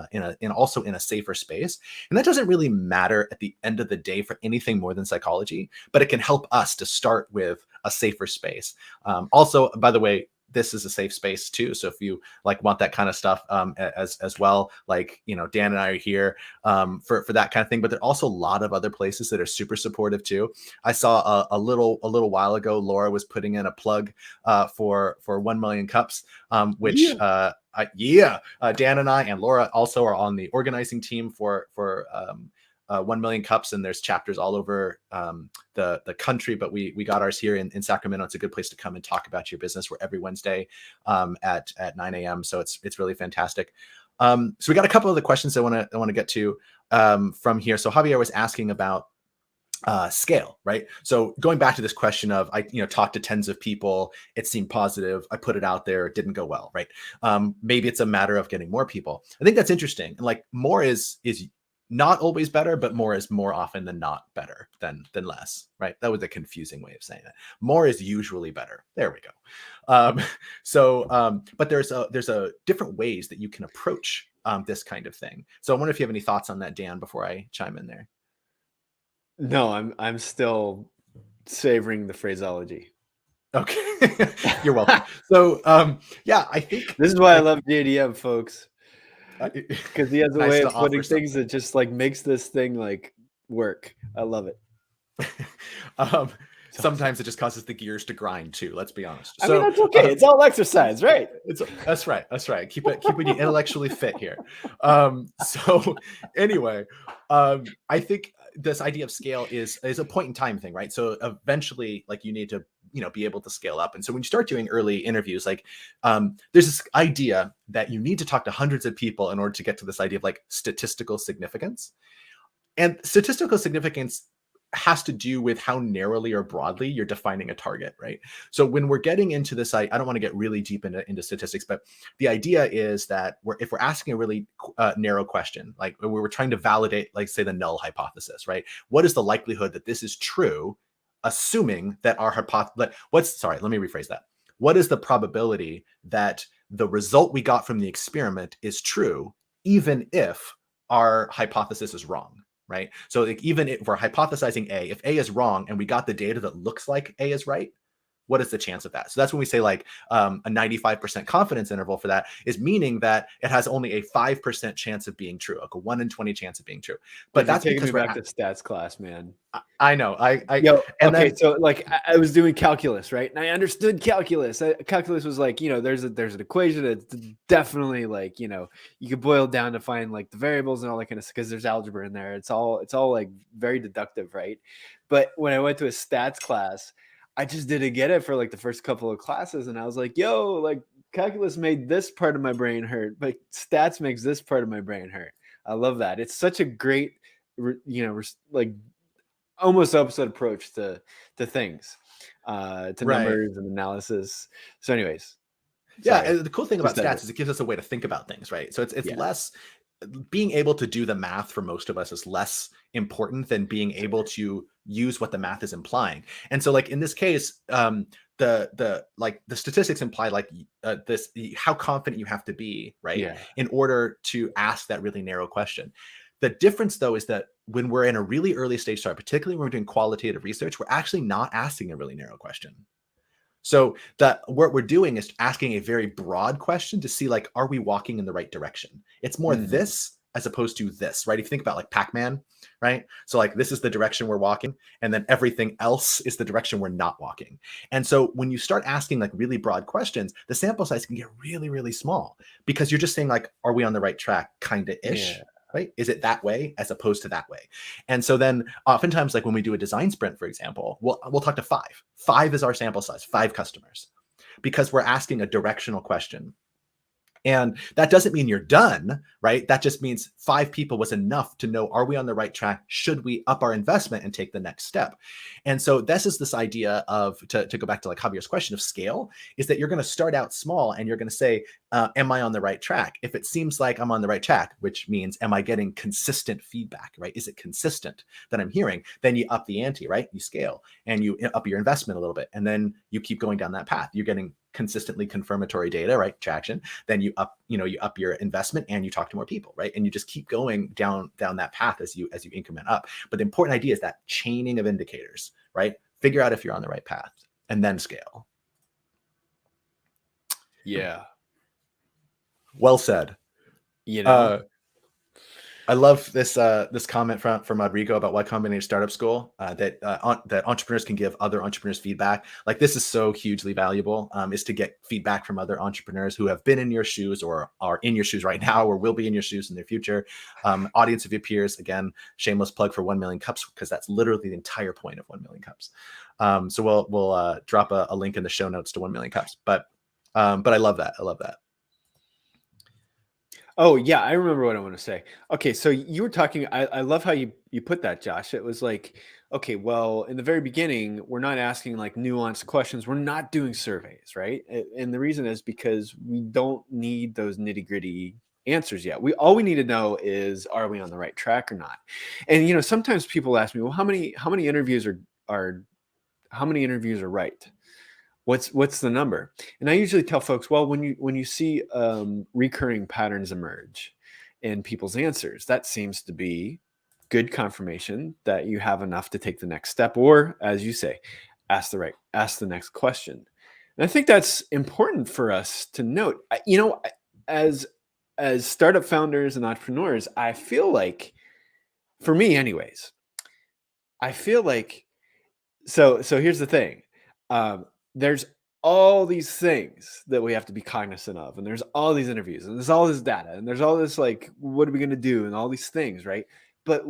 S1: also in a safer space. And that doesn't really matter at the end of the day for anything more than psychology, but it can help us to start with a safer space. Also, by the way, this is a safe space too. So if you like want that kind of stuff as well, like, you know, Dan and I are here for that kind of thing, but there are also a lot of other places that are super supportive too. I saw a little while ago, Laura was putting in a plug for 1 million cups, which Dan and I and Laura also are on the organizing team for 1 million cups, and there's chapters all over the country, but we got ours here in Sacramento. It's a good place to come and talk about your business. We're every Wednesday at 9 a.m. So it's really fantastic. So we got a couple of the questions I want to get to from here. So Javier was asking about scale, right? So going back to this question of, I talked to tens of people, it seemed positive, I put it out there, it didn't go well, right? Maybe it's a matter of getting more people. I think that's interesting. And like more is not always better, but more is more often than not better than less, right? That was a confusing way of saying it. More is usually better. There we go. But there's a different ways that you can approach this kind of thing. So I wonder if you have any thoughts on that, Dan, before I chime in there.
S2: No, I'm still savoring the phraseology.
S1: Okay, you're welcome. So I think
S2: this is why I love JDM, folks. Because he has a
S1: nice
S2: way
S1: to
S2: of putting
S1: offer
S2: things
S1: something.
S2: that just like makes this thing like work. I love it.
S1: Sometimes it just causes the gears to grind too. Let's be honest.
S2: I mean, that's okay. It's all exercise, right?
S1: That's right. Keeping you intellectually fit here. So anyway, I think this idea of scale is a point in time thing, right? So eventually, like, you need to be able to scale up. And so when you start doing early interviews, like there's this idea that you need to talk to hundreds of people in order to get to this idea of like statistical significance. And statistical significance has to do with how narrowly or broadly you're defining a target, right? So when we're getting into this, I don't want to get really deep into statistics, but the idea is that if we're asking a really narrow question, like we're trying to validate, like say the null hypothesis, right? What is the likelihood that this is true, assuming that our hypothesis, let me rephrase that. What is the probability that the result we got from the experiment is true, even if our hypothesis is wrong? Right. So like, even if we're hypothesizing A, if A is wrong and we got the data that looks like A is right, what is the chance of that? So that's when we say like a 95% confidence interval for that is meaning that it has only a 5% chance of being true, like a 1 in 20 chance of being true. But that's because
S2: we're back to stats class, man.
S1: I know.
S2: So like I was doing calculus, right? And I understood calculus. Calculus was like, there's an equation that's definitely like, you could boil down to find like the variables and all that kind of stuff because there's algebra in there. It's all like very deductive, right? But when I went to a stats class, I just didn't get it for like the first couple of classes. And I was like, yo, like calculus made this part of my brain hurt, but stats makes this part of my brain hurt. I love that. It's such a great, like almost opposite approach to things, to numbers and analysis. So anyways.
S1: Yeah. The cool thing about stats is it gives us a way to think about things, right? So it's less, being able to do the math for most of us is less important than being able to use what the math is implying. And so like in this case, the statistics imply like how confident you have to be, right? In order to ask that really narrow question. The difference though is that when we're in a really early stage start, particularly when we're doing qualitative research, we're actually not asking a really narrow question. So that what we're doing is asking a very broad question to see, like, are we walking in the right direction? It's more this as opposed to this, right? If you think about like Pac-Man, right? So like this is the direction we're walking, and then everything else is the direction we're not walking. And so when you start asking like really broad questions, the sample size can get really, really small because you're just saying like, are we on the right track? Kind of ish.
S2: Yeah.
S1: Right? Is it that way as opposed to that way? And so then oftentimes, like when we do a design sprint, for example, we'll talk to five. Five is our sample size, 5 customers, because we're asking a directional question. And that doesn't mean you're done, right? That just means 5 people was enough to know, are we on the right track? Should we up our investment and take the next step? And so this is this idea of, to go back to like Javier's question of scale, is that you're going to start out small and you're going to say, am I on the right track? If it seems like I'm on the right track, which means, am I getting consistent feedback, right? Is it consistent that I'm hearing? Then you up the ante, right? You scale and you up your investment a little bit. And then you keep going down that path. You're getting consistently confirmatory data, right? Traction. Then you up your investment and you talk to more people, right? And you just keep going down that path as you increment up. But the important idea is that chaining of indicators, right? Figure out if you're on the right path and then scale.
S2: Yeah.
S1: Well said. I love this comment from Rodrigo about Y Combinator Startup School, that entrepreneurs can give other entrepreneurs feedback. Like this is so hugely valuable, is to get feedback from other entrepreneurs who have been in your shoes or are in your shoes right now or will be in your shoes in the future. Audience of your peers, again, shameless plug for 1 Million Cups, because that's literally the entire point of 1 Million Cups. So we'll drop a link in the show notes to 1 Million Cups. But I love that. I love that.
S2: Oh yeah, I remember what I want to say. Okay, so you were talking. I love how you put that, Josh. It was like, okay, well, in the very beginning, we're not asking like nuanced questions. We're not doing surveys, right? And the reason is because we don't need those nitty gritty answers yet. All we need to know is, are we on the right track or not? And sometimes people ask me, well, how many interviews are right? What's the number? And I usually tell folks, well, when you see recurring patterns emerge in people's answers, that seems to be good confirmation that you have enough to take the next step, or as you say, ask the next question. And I think that's important for us to note. As startup founders and entrepreneurs, I feel like, for me anyways, I feel like, so here's the thing. There's all these things that we have to be cognizant of, and there's all these interviews, and there's all this data, and there's all this like, what are we going to do, and all these things, right? But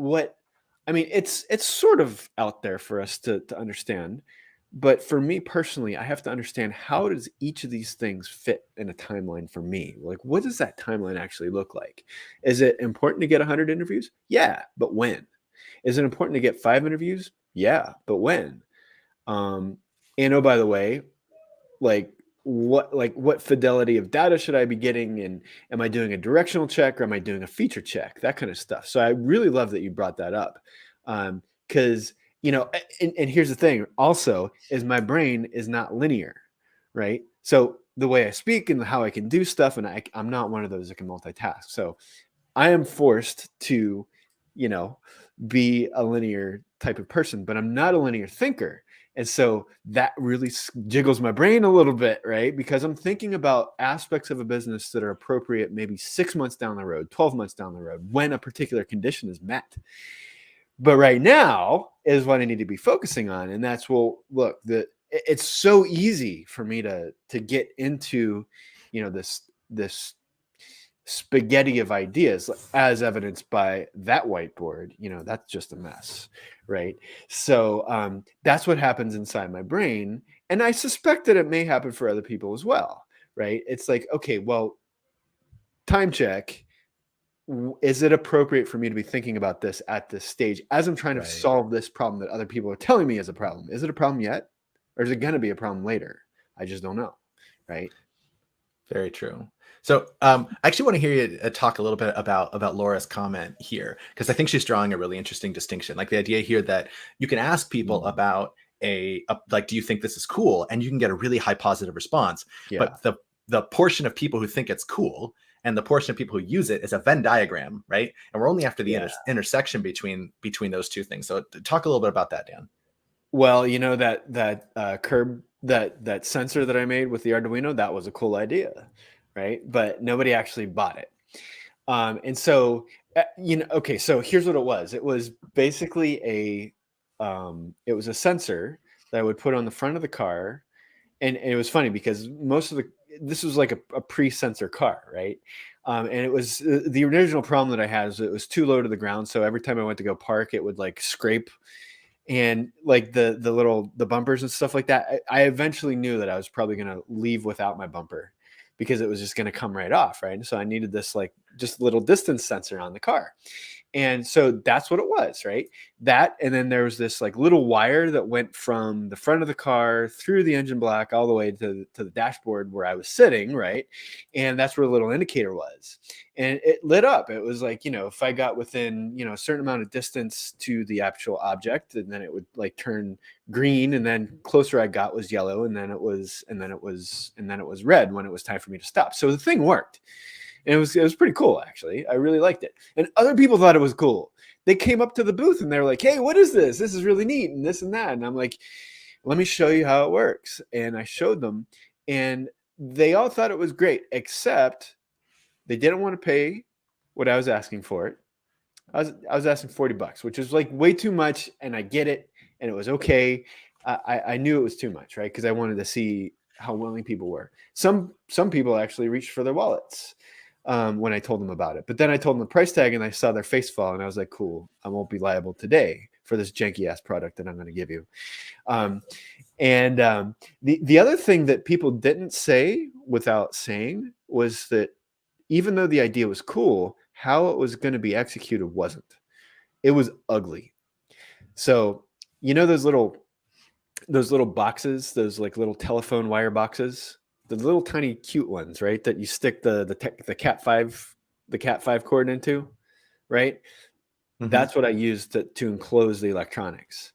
S2: it's sort of out there for us to understand. But for me personally, I have to understand, how does each of these things fit in a timeline for me? Like, what does that timeline actually look like? Is it important to get 100 interviews? Yeah, but when? Is it important to get 5 interviews? Yeah, but when? And oh, by the way, what fidelity of data should I be getting? And am I doing a directional check, or am I doing a feature check? That kind of stuff. So I really love that you brought that up. Because, and here's the thing also, is my brain is not linear, right? So the way I speak and how I can do stuff, and I'm not one of those that can multitask. So I am forced to, be a linear type of person, but I'm not a linear thinker. And so that really jiggles my brain a little bit, right? Because I'm thinking about aspects of a business that are appropriate maybe 6 months down the road, 12 months down the road, when a particular condition is met. But right now is what I need to be focusing on. And that's, well, look, it's so easy for me to get into, this spaghetti of ideas, as evidenced by that whiteboard. That's just a mess, right? So that's what happens inside my brain, and I suspect that it may happen for other people as well, right? It's like, okay, well, time check. Is it appropriate for me to be thinking about this at this stage as I'm trying to solve this problem that other people are telling me is a problem? Is it a problem yet, or is it going to be a problem later? I just don't know, right?
S1: Very true. So I actually want to hear you talk a little bit about Laura's comment here, because I think she's drawing a really interesting distinction. Like the idea here that you can ask people about like, do you think this is cool? And you can get a really high positive response.
S2: Yeah.
S1: But the portion of people who think it's cool and the portion of people who use it is a Venn diagram, right? And we're only after the intersection between those two things. So talk a little bit about that, Dan.
S2: Well, that curb, that sensor that I made with the Arduino, that was a cool idea, right? But nobody actually bought it. And so Okay, so here's what it was. It was basically it was a sensor that I would put on the front of the car. And it was funny because this was like a pre-sensor car, right? And it was the original problem that I had is it was too low to the ground. So every time I went to go park, it would like scrape, and like the bumpers and stuff like that. I eventually knew that I was probably going to leave without my bumper because it was just going to come right off, right? And so I needed this like just little distance sensor on the car. And so that's what it was, right? That, and then there was this like little wire that went from the front of the car through the engine block all the way to the dashboard where I was sitting, right? And that's where the little indicator was. And it lit up. It was like, if I got within, a certain amount of distance to the actual object, and then it would like turn green, and then closer I got was yellow, and then it was red when it was time for me to stop. So the thing worked. And it was pretty cool, actually. I really liked it. And other people thought it was cool. They came up to the booth and they were like, hey, what is this? This is really neat, and this and that. And I'm like, let me show you how it works. And I showed them, and they all thought it was great, except they didn't want to pay what I was asking for it. I was asking $40, which is like way too much. And I get it. And it was okay. I knew it was too much, right? Because I wanted to see how willing people were. Some people actually reached for their wallets when I told them about it. But then I told them the price tag, and I saw their face fall, and I was like, cool, I won't be liable today for this janky ass product that I'm going to give you. The other thing that people didn't say without saying was that even though the idea was cool, how it was going to be executed wasn't. It was ugly. So, those little boxes, those like little telephone wire boxes, the little tiny cute ones, right? That you stick the Cat5 cord into, right? Mm-hmm. That's what I used to enclose the electronics.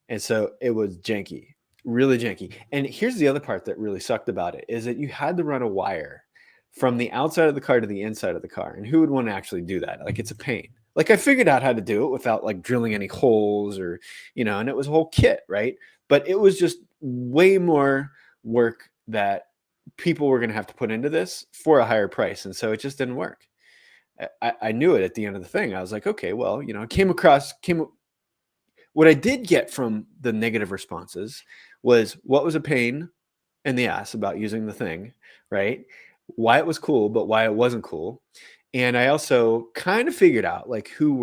S2: And so it was janky, really janky. And here's the other part that really sucked about it is that you had to run a wire from the outside of the car to the inside of the car. And who would want to actually do that? Like, it's a pain. Like, I figured out how to do it without like drilling any holes or, and it was a whole kit, right? But it was just way more work that people were going to have to put into this for a higher price. And so it just didn't work. I knew it at the end of the thing. I was like, okay, well, what I did get from the negative responses was what was a pain in the ass about using the thing, right? Why it was cool, but why it wasn't cool. And I also kind of figured out like who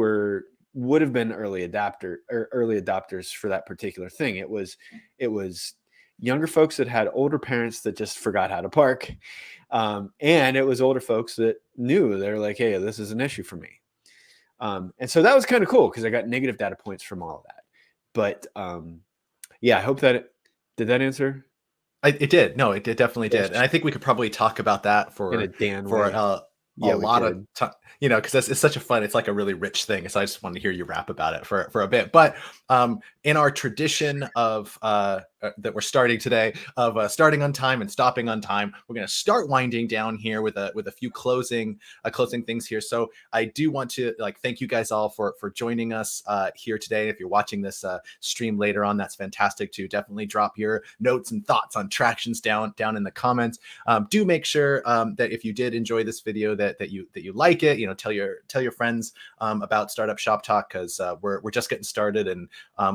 S2: would have been early adopters for that particular thing. It was younger folks that had older parents that just forgot how to park. And it was older folks that knew. They're like, hey, this is an issue for me. And so that was kind of cool because I got negative data points from all of that. But yeah, I hope did that answer?
S1: It did. No, it definitely did. And I think we could probably talk about that for a lot of time, because it's such a fun, it's like a really rich thing. So I just wanted to hear you rap about it for a bit. But in our tradition of that we're starting today of starting on time and stopping on time, we're going to start winding down here with a few closing things here. So I do want to thank you guys all for joining us here today. If you're watching this stream later on, that's fantastic too. Definitely drop your notes and thoughts on tractions down in the comments. Do make sure that if you did enjoy this video that you like it, tell your friends about Startup Shop Talk, because we're just getting started, and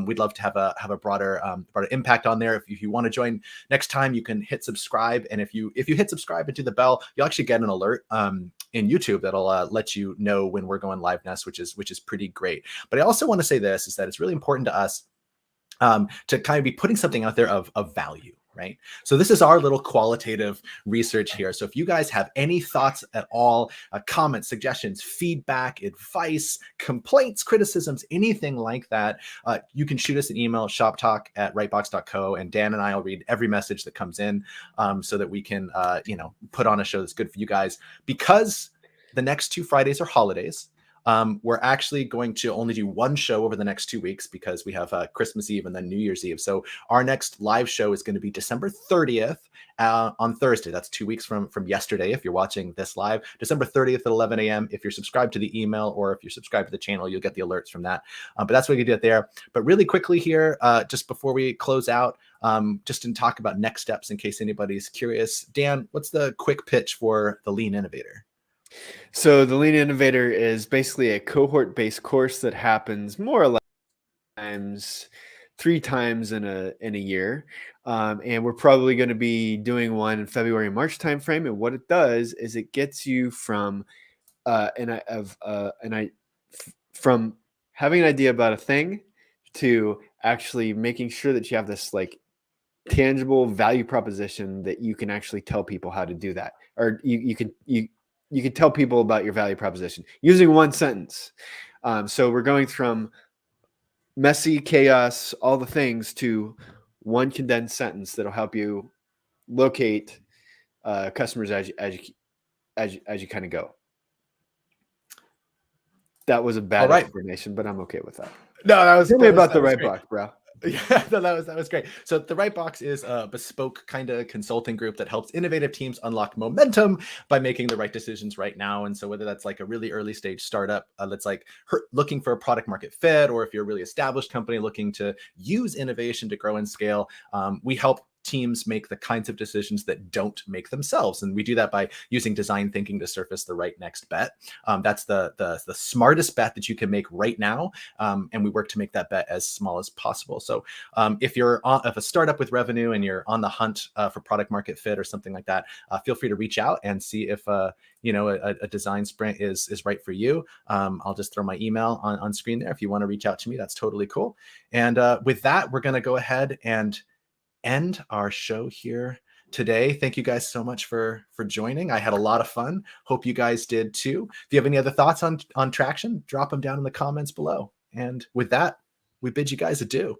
S1: we'd love to have a broader impact on there. If you want to join next time, you can hit subscribe, and if you hit subscribe and do the bell, you'll actually get an alert in YouTube that'll let you know when we're going live next, which is pretty great. But I also want to say this is that it's really important to us to kind of be putting something out there of value. Right. So this is our little qualitative research here. So if you guys have any thoughts at all, comments, suggestions, feedback, advice, complaints, criticisms, anything like that, you can shoot us an email, shoptalk@rightbox.co, and Dan and I will read every message that comes in so that we can, put on a show that's good for you guys. Because the next 2 Fridays are holidays, we're actually going to only do one show over the next 2 weeks because we have Christmas Eve and then New Year's Eve. So our next live show is going to be December 30th on Thursday. That's 2 weeks from yesterday. If you're watching this live, December 30th at 11 a.m. If you're subscribed to the email or if you're subscribed to the channel, you'll get the alerts from that. But that's what you do it there. But really quickly here, just before we close out, just to talk about next steps in case anybody's curious. Dan, what's the quick pitch for the Lean Innovator?
S2: So the Lean Innovator is basically a cohort-based course that happens more or less times, 3 times in a year, and we're probably going to be doing one in February and March timeframe. And what it does is it gets you from from having an idea about a thing to actually making sure that you have this like tangible value proposition that you can actually tell people how to do that, or you can tell people about your value proposition using one sentence. So we're going from messy chaos, all the things, to one condensed sentence that'll help you locate customers as you kind of go. That was a
S1: All
S2: bad
S1: right.
S2: explanation, but I'm okay with that.
S1: No,
S2: Tell me about
S1: that
S2: the
S1: was
S2: right
S1: great.
S2: box, bro.
S1: Yeah, no, that was great. So the Right Box is a bespoke kind of consulting group that helps innovative teams unlock momentum by making the right decisions right now. And so whether that's like a really early stage startup that's like looking for a product market fit, or if you're a really established company looking to use innovation to grow and scale, we help teams make the kinds of decisions that don't make themselves. And we do that by using design thinking to surface the right next bet. That's the smartest bet that you can make right now. And we work to make that bet as small as possible. So if you're if a startup with revenue and you're on the hunt for product market fit or something like that, feel free to reach out and see if a design sprint is right for you. I'll just throw my email on screen there if you want to reach out to me. That's totally cool. And with that, we're going to go ahead and end our show here today. Thank you guys so much for joining. I had a lot of fun. Hope you guys did too. If you have any other thoughts on traction, drop them down in the comments below. And with that, we bid you guys adieu.